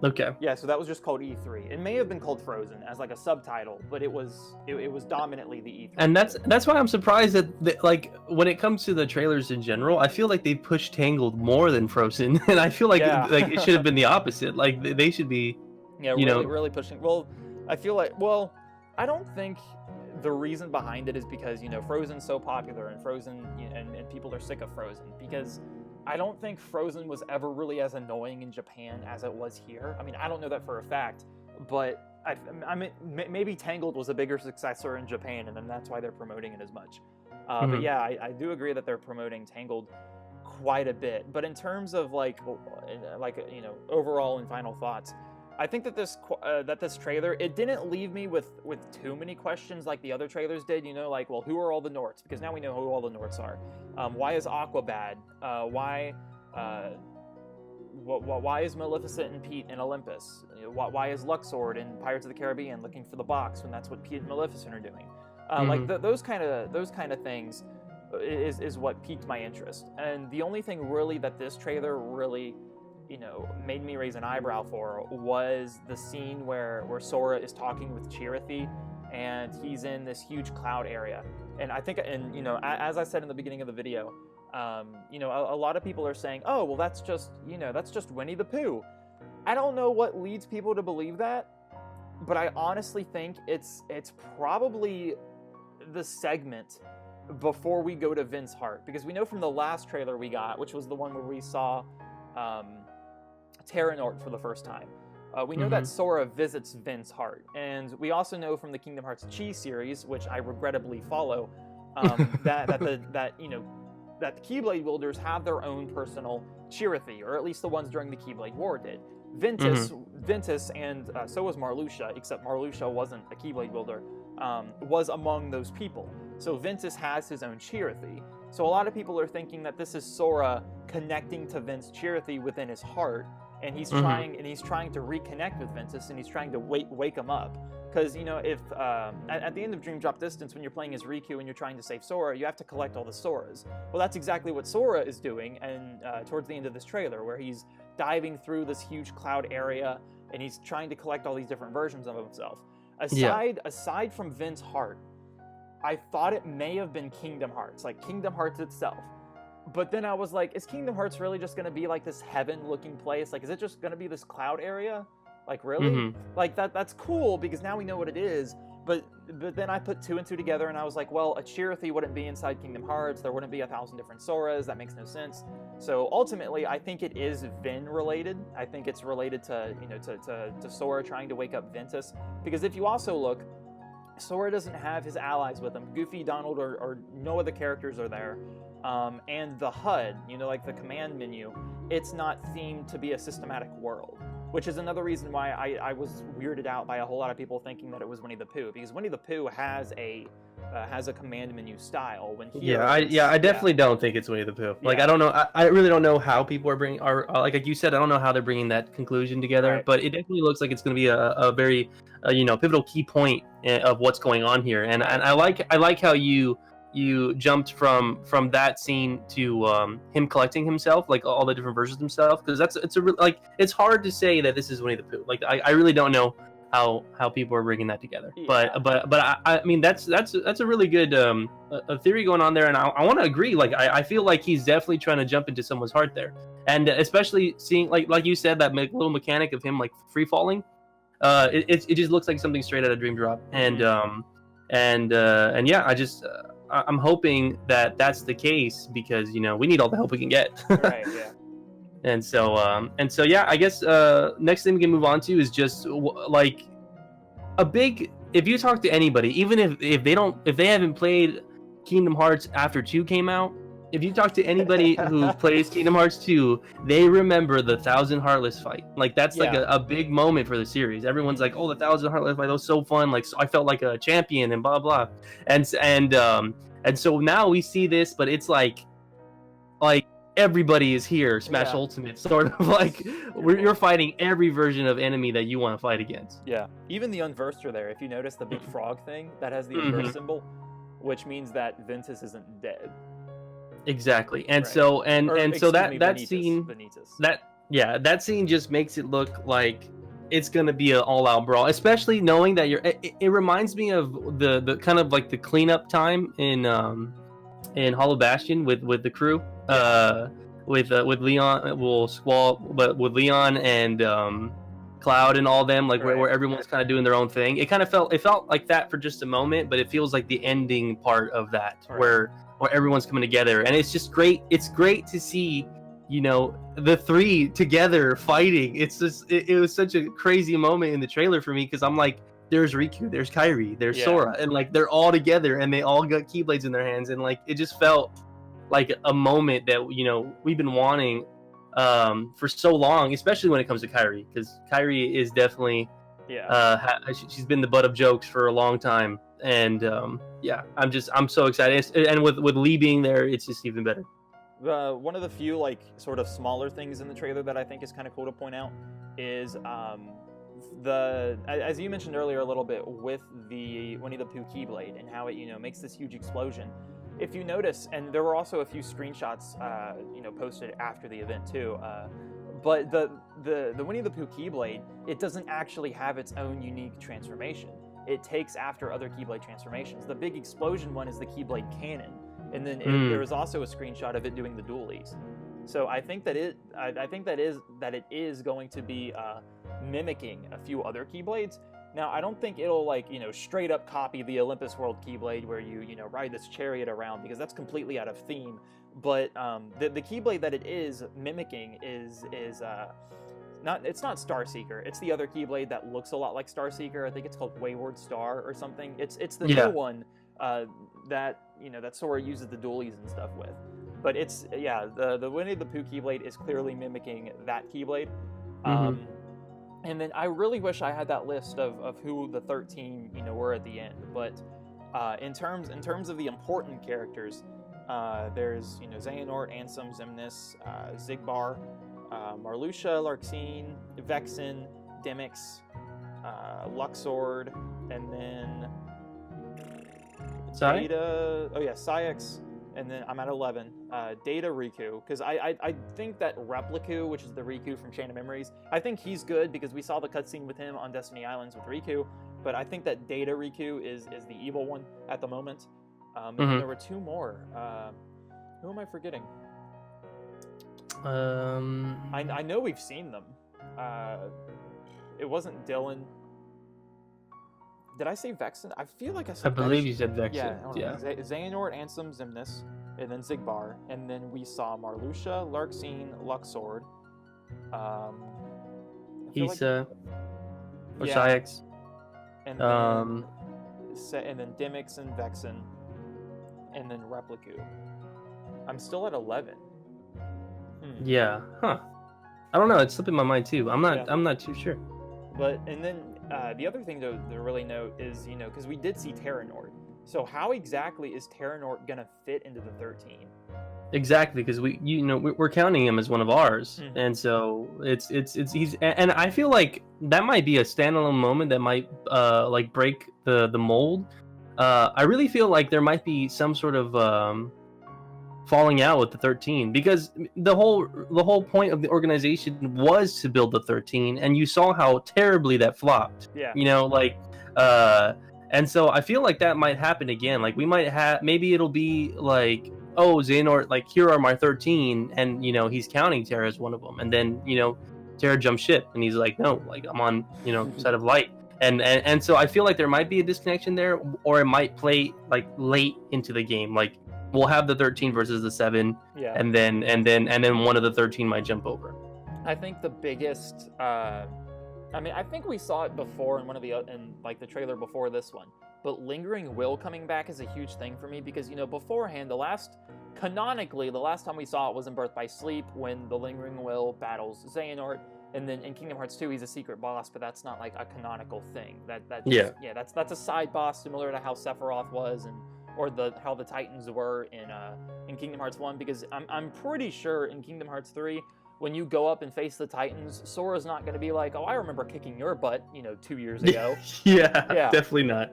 Okay. Yeah, so that was just called E3. It may have been called Frozen as like a subtitle, but it was dominantly the E3. And that's why I'm surprised that like when it comes to the trailers in general, I feel like they pushed Tangled more than Frozen, and I feel like it should have been the opposite. Like they should be, really pushing. Well, I feel like I don't think the reason behind it is because, you know, Frozen's so popular and Frozen, you know, and people are sick of Frozen, because I don't think Frozen was ever really as annoying in Japan as it was here. I mean, I don't know that for a fact, but I mean, maybe Tangled was a bigger successor in Japan, and then that's why they're promoting it as much. But yeah, I do agree that they're promoting Tangled quite a bit. But in terms of like you know, overall and final thoughts, I think that this trailer, it didn't leave me with too many questions like the other trailers did. You know, like, well, who are all the Norts? Because now we know who all the Norts are. Why is Aqua bad? Why is Maleficent and Pete in Olympus? Why is Luxord in Pirates of the Caribbean looking for the box when that's what Pete and Maleficent are doing? Like those kind of things. is what piqued my interest. And the only thing really that this trailer really, made me raise an eyebrow for was the scene where Sora is talking with Chirithy, and he's in this huge cloud area. And I think, as I said in the beginning of the video, a lot of people are saying, oh, well, that's just Winnie the Pooh. I don't know what leads people to believe that, but I honestly think it's probably the segment before we go to Vince Hart, because we know from the last trailer we got, which was the one where we saw Terranort for the first time. We know that Sora visits Vince Hart, and we also know from the Kingdom Hearts Chi series, which I regrettably follow, that the Keyblade wielders have their own personal Chirithy, or at least the ones during the Keyblade War did. Ventus, and so was Marluxia, except Marluxia wasn't a Keyblade wielder, was among those people. So Ventus has his own Chirithy. So a lot of people are thinking that this is Sora connecting to Vince's Chirithy within his heart, and he's trying to reconnect with Ventus, and he's trying to wake him up. Because, if at the end of Dream Drop Distance, when you're playing as Riku and you're trying to save Sora, you have to collect all the Soras. Well, that's exactly what Sora is doing, and towards the end of this trailer, where he's diving through this huge cloud area, and he's trying to collect all these different versions of himself. Aside from Vince Hart, I thought it may have been Kingdom Hearts, like Kingdom Hearts itself. But then I was like, is Kingdom Hearts really just going to be like this heaven-looking place? Like, is it just going to be this cloud area? Like, really? Like, that's cool, because now we know what it is. But then I put 2 and 2 together, and I was like, well, a Chirithy wouldn't be inside Kingdom Hearts. There wouldn't be 1,000 different Soras. That makes no sense. So ultimately, I think it is Vin related. I think it's related to to Sora trying to wake up Ventus. Because if you also look, Sora doesn't have his allies with him. Goofy, Donald, or no other characters are there. And the HUD, like the command menu, it's not themed to be a systematic world. Which is another reason why I was weirded out by a whole lot of people thinking that it was Winnie the Pooh, because Winnie the Pooh has a command menu style. When I definitely don't think it's Winnie the Pooh. Like, I don't know, I really don't know how people are like you said, I don't know how they're bringing that conclusion together. Right. But it definitely looks like it's going to be a very pivotal key point of what's going on here. And I like how you jumped from that scene to him collecting himself, like all the different versions of himself, because it's hard to say that this is Winnie the Pooh. Like, I really don't know how people are bringing that together. Yeah. But I mean, that's a really good a theory going on there, and I want to agree. Like, I feel like he's definitely trying to jump into someone's heart there, and especially seeing like you said, that little mechanic of him like free falling. It just looks like something straight out of Dream Drop, and yeah, I'm hoping that that's the case, because we need all the help we can get. Right. Yeah. And so yeah, I guess next thing we can move on to is just like a big. If you talk to anybody, even if they haven't played Kingdom Hearts after 2 came out, if you talk to anybody who plays Kingdom Hearts 2, they remember the 1,000 Heartless fight. Like, that's like a big moment for the series. Everyone's like, oh, the 1,000 Heartless fight, that was so fun. Like, so I felt like a champion and blah blah. And so now we see this, but it's like everybody is here. Smash Ultimate, sort of like you're fighting every version of enemy that you want to fight against. Yeah, even the Unversed are there. If you notice the big frog thing that has the Unversed symbol, which means that Ventus isn't dead. Exactly, and so that scene, that scene just makes it look like it's gonna be an all-out brawl, especially knowing that it reminds me of the kind of like the cleanup time in Hollow Bastion with the crew, with Leon, Squall, but with Leon and Cloud and all them, like where everyone's kind of doing their own thing. It felt like that for just a moment, but it feels like the ending part of that, where everyone's coming together, and it's just great. It's great to see, the 3 together fighting. It's just it was such a crazy moment in the trailer for me, because I'm like, there's Riku, there's Kairi, there's Sora, and like they're all together, and they all got Keyblades in their hands, and like it just felt like a moment that we've been wanting for so long, especially when it comes to Kairi, because Kairi is definitely she's been the butt of jokes for a long time. And I'm so excited, and with Lee being there, it's just even better. One of the few like sort of smaller things in the trailer that I think is kind of cool to point out is as you mentioned earlier a little bit with the Winnie the Pooh Keyblade and how it makes this huge explosion. if you notice, and there were also a few screenshots, posted after the event too. But the Winnie the Pooh Keyblade, it doesn't actually have its own unique transformation. It takes after other Keyblade transformations. The big explosion one is the Keyblade Cannon, and then there was also a screenshot of it doing the dualies. So I think that it is going to be mimicking a few other Keyblades. Now, I don't think it'll straight up copy the Olympus World Keyblade where you ride this chariot around, because that's completely out of theme. But the Keyblade that it is mimicking is not Starseeker. It's the other Keyblade that looks a lot like Starseeker. I think it's called Wayward Star or something. It's the new one that Sora uses the dualies and stuff with. But it's the Winnie the Pooh Keyblade is clearly mimicking that Keyblade. And then I really wish I had that list of who the 13 were at the end. But in terms of the important characters, there's Xehanort, Ansem, Xemnas, Xigbar, Marluxia, Larxene, Vexen, Demyx, Luxord, and then Data. Oh yeah, Saïx. And then I'm at 11. Data Riku, because I think that Repliku, which is the Riku from Chain of Memories, I think he's good because we saw the cutscene with him on Destiny Islands with Riku. But I think that Data Riku is the evil one at the moment. And then there were two more. Who am I forgetting? I know we've seen them. It wasn't Dylan. Did I say Vexen? I feel like I said. I believe you said Vexen. Yeah. Xehanort, Ansem, Xemnas, and then Xigbar, and then we saw Marluxia, Larxene, Luxord. Issa, or Saïx. And then Demyx and Vexen, and then Repliku. I'm still at 11. Yeah. Huh. I don't know. It's slipping my mind too. I'm not too sure. But and then the other thing to really note is because we did see Terranort. So how exactly is Terranort gonna fit into the 13? Exactly, because we're counting him as one of ours, and so he's, and I feel like that might be a standalone moment that might break the mold. I really feel like there might be some sort of falling out with the 13, because the whole point of the organization was to build the 13, and you saw how terribly that flopped. Yeah. And so I feel like that might happen again. Like we might have, maybe it'll be like, oh, Xehanort, like here are my 13, and he's counting Terra as one of them, and then Terra jumps ship, and he's like, no, like I'm on side of light, and so I feel like there might be a disconnection there, or it might play like late into the game, like we'll have the 13 versus the 7, and then one of the 13 might jump over. I think the biggest, I think we saw it before in the trailer before this one, but Lingering Will coming back is a huge thing for me, because beforehand, canonically the last time we saw it was in Birth by Sleep, when the Lingering Will battles Xehanort, and then in Kingdom Hearts 2 he's a secret boss, but that's not like a canonical thing. That's a side boss similar to how Sephiroth was, or how the Titans were in Kingdom Hearts 1, because I'm pretty sure in Kingdom Hearts 3, when you go up and face the Titans, Sora's not going to be like, oh, I remember kicking your butt, 2 years ago. yeah, definitely not.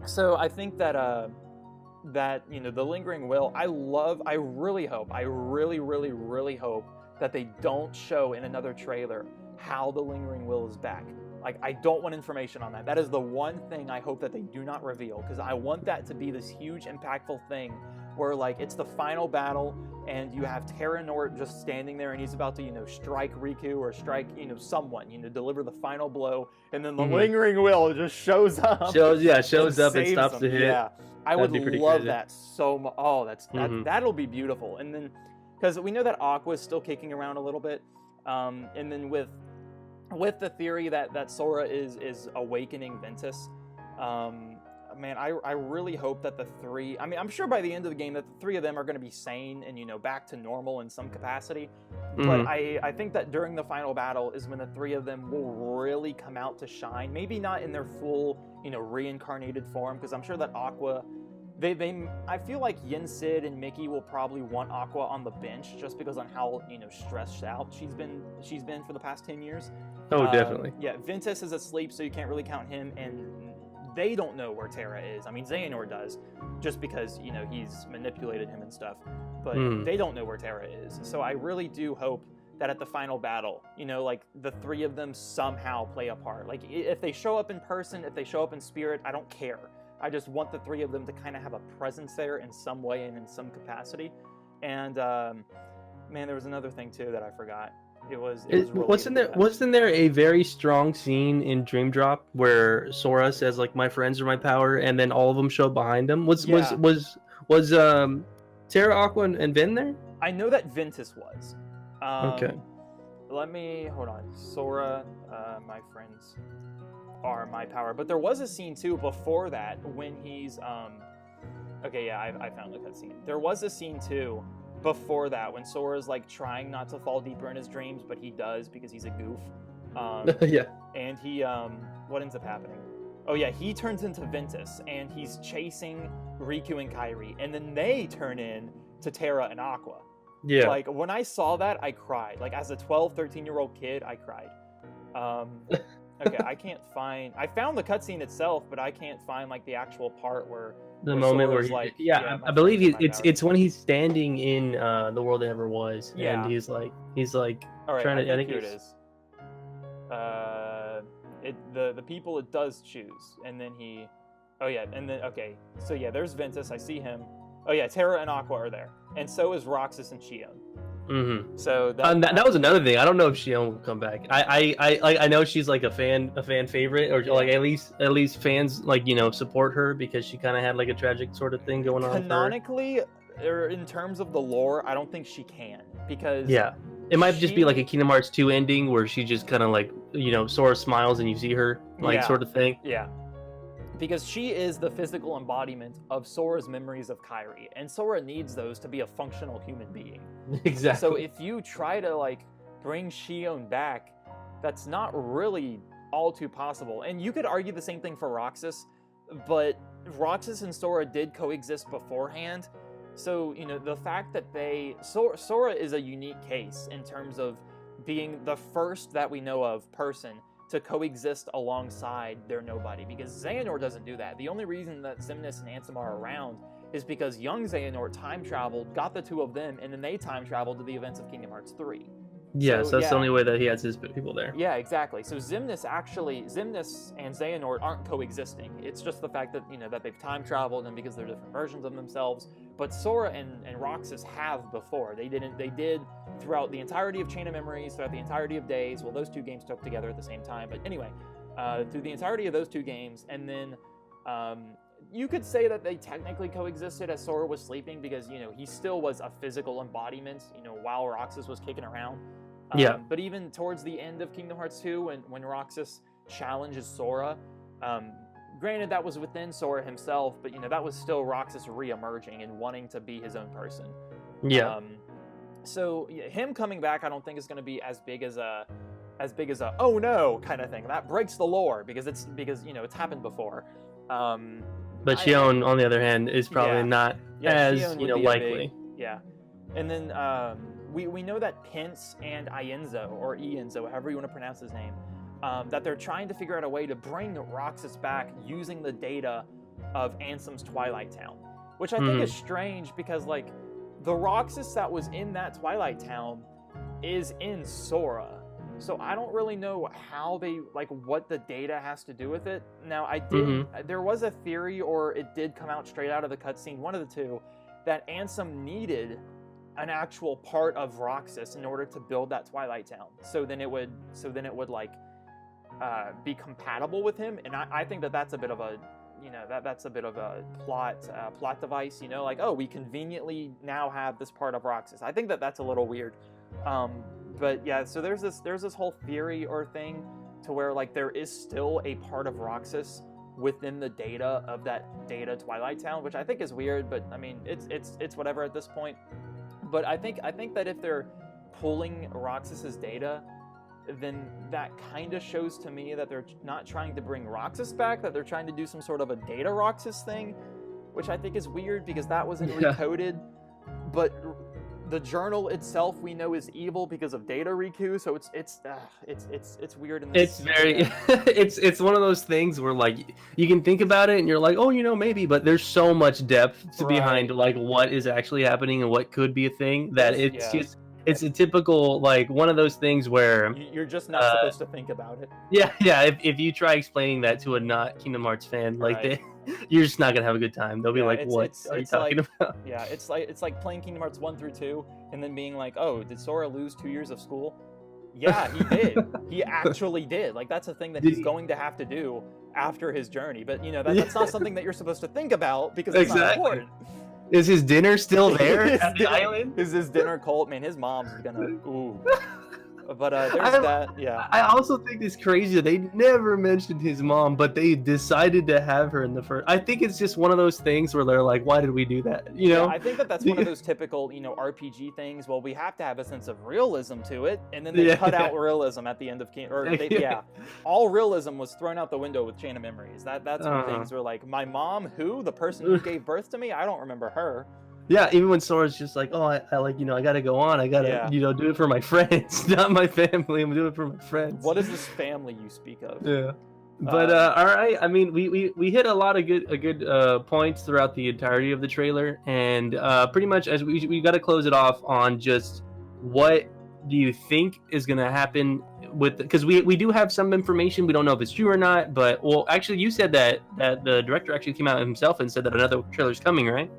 So I think that the Lingering Will, I really hope that they don't show in another trailer how the Lingering Will is back. Like, I don't want information on that. That is the one thing I hope that they do not reveal, because I want that to be this huge, impactful thing where, like, it's the final battle, and you have Terranort just standing there, and he's about to, strike Riku or strike, someone, deliver the final blow, and then the Lingering Will just shows up. Shows up and stops the hit. Yeah, I would love that so much. Oh, that'll be beautiful. And then, because we know that Aqua's still kicking around a little bit, and then with the theory that Sora is awakening Ventus, I really hope that the three, I'm sure by the end of the game that the three of them are going to be sane and, back to normal in some capacity. But I think that during the final battle is when the three of them will really come out to shine. Maybe not in their full, reincarnated form, because I'm sure that Aqua, I feel like Yen Sid and Mickey will probably want Aqua on the bench just because on how, stressed out she's been for the past 10 years. Oh, definitely. Yeah, Ventus is asleep, so you can't really count him, and they don't know where Terra is. I mean, Xehanort does, just because, you know, he's manipulated him and stuff, but they don't know where Terra is. So I really do hope that at the final battle, you know, like, the three of them somehow play a part. Like, if they show up in person, if they show up in spirit, I don't care. I just want the three of them to kind of have a presence there in some way and in some capacity. And, man, there was another thing, too, that I forgot. It was wasn't there a very strong scene in Dream Drop where Sora says, like, my friends are my power, and then all of them show up behind him? Was Terra, Aqua, and Vin there? I know that Ventus was. Okay. Let me hold on. Sora, my friends are my power. But there was a scene too before that when he's okay, yeah, I found the cutscene. There was a scene too before that when Sora's like trying not to fall deeper in his dreams, but he does because he's a goof. Yeah. And he what ends up happening? Oh yeah, he turns into Ventus and he's chasing Riku and Kairi, and then they turn in to Terra and Aqua. Yeah. Like, when I saw that, I cried. Like, as a 12, 13-year-old kid, I cried. Okay, I found the cutscene itself, but I can't find, like, the actual part where moment where Sora's like, I believe it's when he's standing in the world that never was, yeah. and he's like all right, trying to. I think here it is. The people it does choose, and then he. Oh yeah, and then okay, so yeah, there's Ventus. I see him. Oh yeah, Terra and Aqua are there, and so is Roxas and Xion. Mm-hmm. So that was another thing. I don't know if Xion will come back. I know she's like a fan favorite, or like at least fans like, you know, support her because she kind of had like a tragic sort of thing going on. Canonically, or in terms of the lore, I don't think she can, because it might just be like a Kingdom Hearts 2 ending where she just kind of like, you know, Sora smiles and you see her like sort of thing. Yeah. Because she is the physical embodiment of Sora's memories of Kairi, and Sora needs those to be a functional human being. Exactly. So if you try to like bring Xion back, that's not really all too possible. And you could argue the same thing for Roxas, but Roxas and Sora did coexist beforehand. So, you know, the fact that Sora is a unique case in terms of being the first that we know of person to coexist alongside their nobody, because Xehanort doesn't do that. The only reason that Xemnas and Ansem are around is because young Xehanort time traveled, got the two of them, and then they time traveled to the events of Kingdom Hearts 3. Yeah, so that's the only way that he has his people there. Yeah, exactly. So Xemnas and Xehanort aren't coexisting. It's just the fact that, you know, that they've time traveled, and because they're different versions of themselves. But Sora and Roxas have before. They did throughout the entirety of Chain of Memories, throughout the entirety of Days. Well, those two games took together at the same time. But anyway, through the entirety of those two games, and then you could say that they technically coexisted as Sora was sleeping, because, you know, he still was a physical embodiment, you know, while Roxas was kicking around. But even towards the end of Kingdom Hearts 2, when Roxas challenges Sora, granted that was within Sora himself, but, you know, that was still Roxas re-emerging and wanting to be his own person. Yeah. So him coming back, I don't think is going to be as big as a oh no kind of thing. That breaks the lore because you know, it's happened before. But Xion, on the other hand, is probably not as, you know, likely. And then we know that Pince and Ienzo, or Ienzo, however you want to pronounce his name, that they're trying to figure out a way to bring Roxas back using the data of Ansem's Twilight Town, which I think is strange, because like the Roxas that was in that Twilight Town is in Sora. So I don't really know how they, like, what the data has to do with it. Now, there was a theory, or it did come out straight out of the cutscene, one of the two, that Ansem needed an actual part of Roxas in order to build that Twilight Town. So then it would like be compatible with him. And I think that's a bit of a, you know, that's a bit of a plot device, you know, like, oh, we conveniently now have this part of Roxas. I think that's a little weird. But yeah, so there's this whole theory or thing to where, like, there is still a part of Roxas within the data of that data Twilight Town, which I think is weird, but I mean, it's whatever at this point. But I think that if they're pulling Roxas's data, then that kind of shows to me that they're not trying to bring Roxas back, that they're trying to do some sort of a data Roxas thing, which I think is weird because that wasn't recoded. But the journal itself we know is evil because of data Riku, so it's weird in this. It's very it's one of those things where like you can think about it and you're like, oh, maybe, but there's so much depth behind like what is actually happening and what could be a thing that it's a typical like one of those things where you're just not supposed to think about it. Yeah. If you try explaining that to a not Kingdom Hearts fan, like you're just not gonna have a good time. They'll be like, "What are you talking about?" Yeah, it's like playing Kingdom Hearts 1 through 2 and then being like, "Oh, did Sora lose 2 years of school?" Yeah, he did. He actually did. Like that's a thing that he's going to have to do after his journey. But that's not something that you're supposed to think about because it's not important. Is his dinner still there at the island? Is his dinner cold? Man, his mom's gonna ooh. But there's that. Yeah. I also think it's crazy that they never mentioned his mom, but they decided to have her in the first. I think it's just one of those things where they're like, "Why did we do that?" Yeah, I think that's one of those typical, RPG things. Well, we have to have a sense of realism to it, and then they cut out realism at the end of all realism was thrown out the window with Chain of Memories. That's when things were like, my mom, who the person who gave birth to me, I don't remember her. Yeah, even when Sora's just like, oh, I like, I gotta go on. I gotta, do it for my friends, not my family. I'm doing it for my friends. What is this family you speak of? Yeah, but all right. I mean, we hit a lot of good points throughout the entirety of the trailer, and pretty much as we got to close it off on just what do you think is gonna happen with because we do have some information. We don't know if it's true or not, but actually, you said that the director actually came out himself and said that another trailer's coming, right?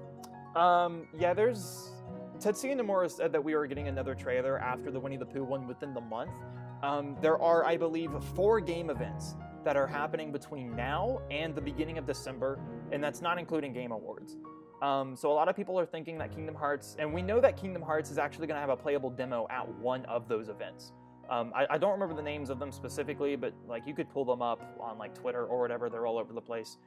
Yeah, there's Tetsuya Nomura said that we were getting another trailer after the Winnie the Pooh one within the month. There are, I believe, 4 game events that are happening between now and the beginning of December, and that's not including Game Awards. So a lot of people are thinking that Kingdom Hearts, and we know that Kingdom Hearts is actually going to have a playable demo at one of those events. I don't remember the names of them specifically, but like you could pull them up on like Twitter or whatever. They're all over the place.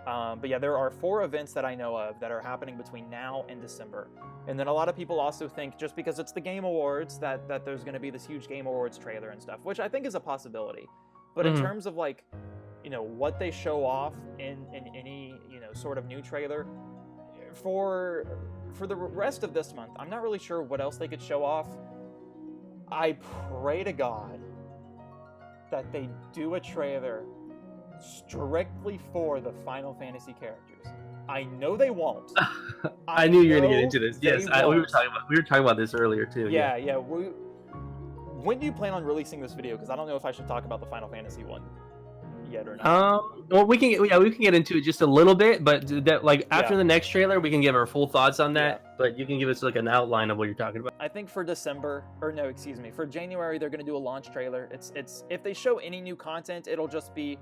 But yeah, there are 4 events that I know of that are happening between now and December. And then a lot of people also think just because it's the Game Awards that there's going to be this huge Game Awards trailer and stuff, which I think is a possibility. But in terms of like, what they show off in any, sort of new trailer for the rest of this month, I'm not really sure what else they could show off. I pray to God that they do a trailer strictly for the Final Fantasy characters. I know they won't. I knew you were gonna get into this. Yes, we were talking about this earlier too. Yeah. When do you plan on releasing this video? Because I don't know if I should talk about the Final Fantasy one yet or not. Well, we can get into it just a little bit, but after the next trailer, we can give our full thoughts on that. Yeah. But you can give us like an outline of what you're talking about. I think for for January, they're gonna do a launch trailer. It's if they show any new content, it'll just be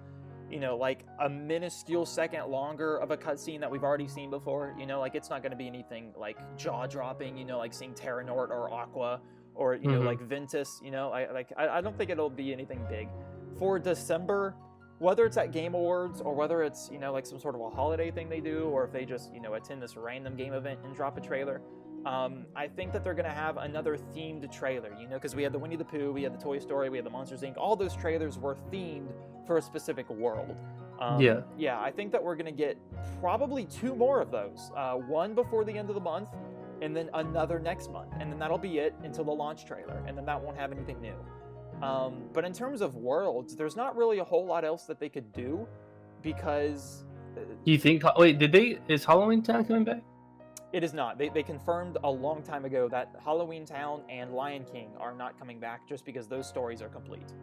like a minuscule second longer of a cutscene that we've already seen before. Like it's not going to be anything like jaw-dropping, like seeing Terranort or Aqua or, like Ventus, I don't think it'll be anything big. For December, whether it's at Game Awards or whether it's, like some sort of a holiday thing they do, or if they just, attend this random game event and drop a trailer, I think that they're going to have another themed trailer, because we had the Winnie the Pooh, we had the Toy Story, we had the Monsters, Inc. All those trailers were themed for a specific world. Yeah, I think that we're going to get probably 2 more of those. One before the end of the month, and then another next month. And then that'll be it until the launch trailer, and then that won't have anything new. But in terms of worlds, there's not really a whole lot else that they could do, because... Do you think... Wait, is Halloween Town coming back? It is not. They confirmed a long time ago that Halloween Town and Lion King are not coming back just because those stories are complete.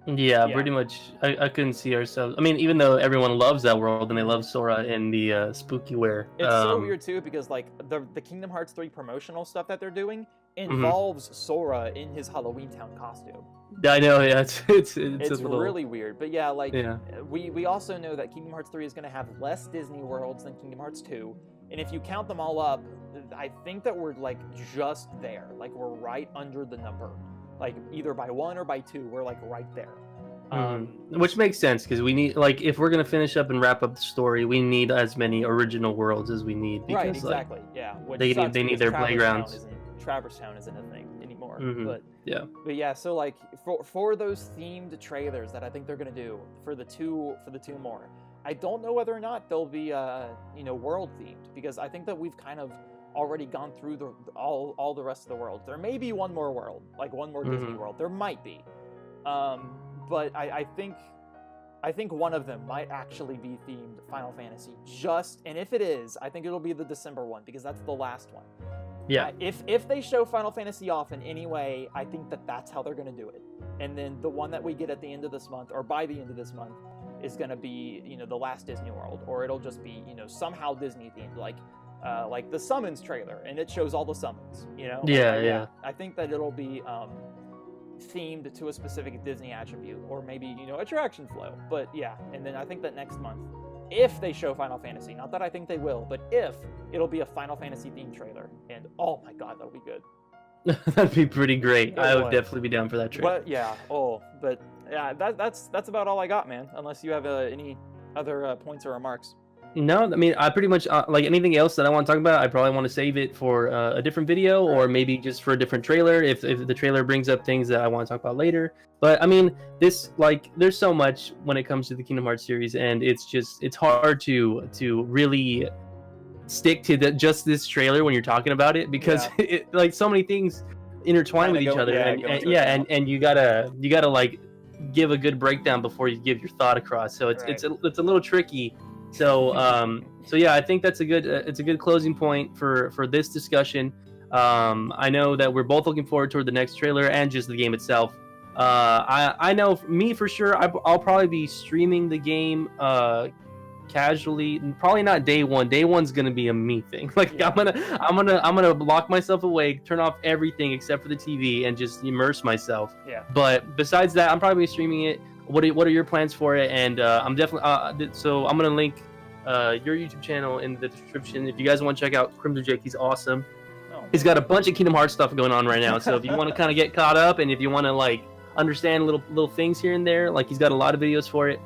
Yeah, pretty much. I couldn't see ourselves. I mean, even though everyone loves that world and they love Sora in the spooky wear. It's so weird too, because like the Kingdom Hearts 3 promotional stuff that they're doing involves Sora in his Halloween Town costume. I know, yeah, it's really weird. But yeah, we also know that Kingdom Hearts 3 is going to have less Disney worlds than Kingdom Hearts 2. And if you count them all up, I think that we're like just there. Like we're right under the number. Like either by 1 or by 2, we're like right there. Which makes sense, because we need, like, if we're gonna finish up and wrap up the story, we need as many original worlds as we need. Because, right, exactly. Yeah. They need their playgrounds. Traverse Town isn't a thing anymore. But yeah. So like for those themed trailers that I think they're gonna do for the two more, I don't know whether or not they'll be world themed, because I think that we've kind of already gone through all the rest of the worlds. There may be one more world, like one more Disney World. There might be, but I think one of them might actually be themed Final Fantasy. And if it is, I think it'll be the December one because that's the last one. Yeah. If they show Final Fantasy off in any way, I think that's how they're going to do it. And then the one that we get at the end of this month, or by the end of this month, is going to be, the last Disney World, or it'll just be, somehow Disney themed, like the Summons trailer, and it shows all the summons, Yeah. I think that it'll be themed to a specific Disney attribute, or maybe, attraction flow. But yeah, and then I think that next month, if they show Final Fantasy, not that I think they will, but if, it'll be a Final Fantasy themed trailer, and oh my god, that'll be good. That'd be pretty great. I would definitely be down for that trailer. But yeah, but yeah, that's about all I got, man. Unless you have any other points or remarks. No, I mean, I pretty much like anything else that I want to talk about. I probably want to save it for a different video, or maybe just for a different trailer if the trailer brings up things that I want to talk about later. But I mean, there's so much when it comes to the Kingdom Hearts series, and it's hard to really stick to just this trailer when you're talking about it, because like so many things intertwine with each other, and you gotta like give a good breakdown before you give your thought across. So it's a little tricky. So yeah, I think that's a good closing point for this discussion. I know that we're both looking forward toward the next trailer and just the game itself. I know me for sure, I'll probably be streaming the game casually, probably not day one. Day one's gonna be a me thing. Like I'm gonna lock myself away, turn off everything except for the TV, and just immerse myself. Yeah. But besides that, I'm probably streaming it. What are your plans for it? And I'm definitely so I'm gonna link your YouTube channel in the description if you guys want to check out Crimson Jake. He's awesome. He's got a bunch of Kingdom Hearts stuff going on right now. So if you want to kind of get caught up, and if you want to like understand little things here and there, like he's got a lot of videos for it.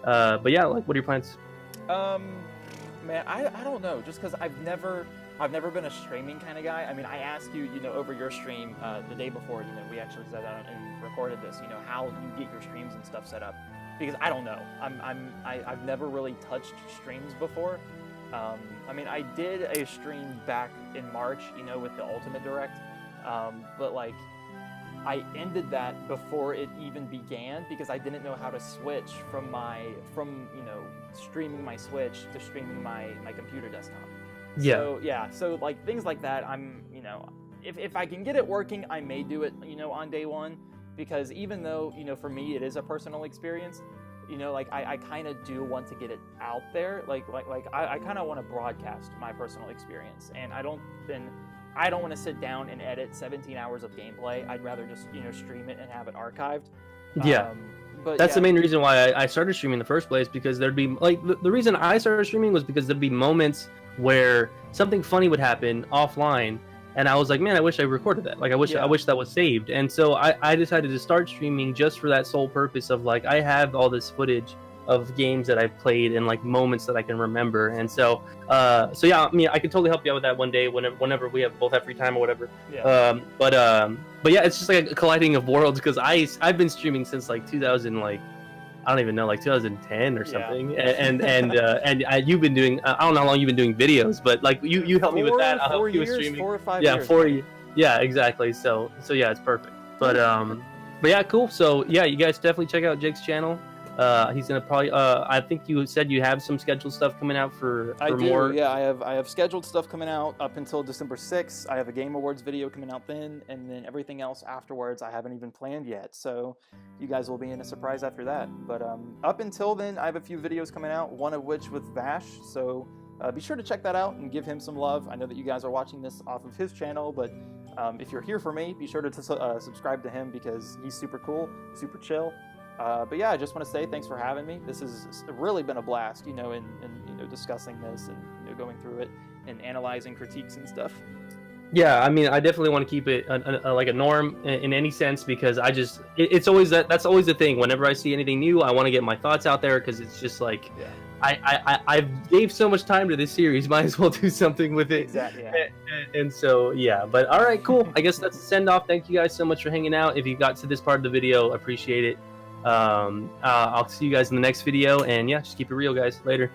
But yeah, like what are your plans? Man, I don't know. Just because I've never been a streaming kind of guy. I mean, I asked you, over your stream the day before, we actually sat down and recorded this, how you get your streams and stuff set up. Because I don't know. I've never really touched streams before. I mean, I did a stream back in March, with the Ultimate Direct. But like, I ended that before it even began because I didn't know how to switch from streaming my Switch to streaming my computer desktop. Yeah. So like things like that, I'm, if I can get it working, I may do it, on day one, because even though, for me, it is a personal experience, like I kind of do want to get it out there. Like I kind of want to broadcast my personal experience, and I don't want to sit down and edit 17 hours of gameplay. I'd rather just, stream it and have it archived. Yeah. But that's the main reason why I started streaming in the first place, because there'd be like the reason I started streaming was because there'd be moments where something funny would happen offline, and I was like, man, I wish I recorded that. Like I wish that was saved. And so I decided to start streaming just for that sole purpose of like, I have all this footage of games that I've played and like moments that I can remember. And so yeah, I mean, I can totally help you out with that one day whenever we both have free time or whatever. Yeah. But yeah, it's just like a colliding of worlds, because I've been streaming since like 2000, like I don't even know, like 2010 or something. Yeah. And you've been doing I don't know how long you've been doing videos, but like you helped me with that. I'll help you with streaming. 4 or 5 years. 4 years. Yeah, exactly. So yeah, it's perfect. But yeah, cool. So yeah, you guys definitely check out Jake's channel. He's gonna probably I think you said you have some scheduled stuff coming out for more. Yeah, I have scheduled stuff coming out up until December 6th. I have a Game Awards video coming out then, and then everything else afterwards I haven't even planned yet. So you guys will be in a surprise after that. But up until then, I have a few videos coming out, one of which with Vash. So be sure to check that out and give him some love. I know that you guys are watching this off of his channel, but if you're here for me, be sure to subscribe to him, because he's super cool, super chill. But yeah, I just want to say thanks for having me. This has really been a blast, in discussing this and going through it and analyzing critiques and stuff. Yeah, I mean, I definitely want to keep it like a norm in any sense, because it's always that's always the thing. Whenever I see anything new, I want to get my thoughts out there, because it's just like, I've gave so much time to this series, might as well do something with it. Exactly. Yeah. And so yeah, but all right, cool. I guess that's a send off. Thank you guys so much for hanging out. If you got to this part of the video, appreciate it. I'll see you guys in the next video, and yeah, just keep it real, guys. Later.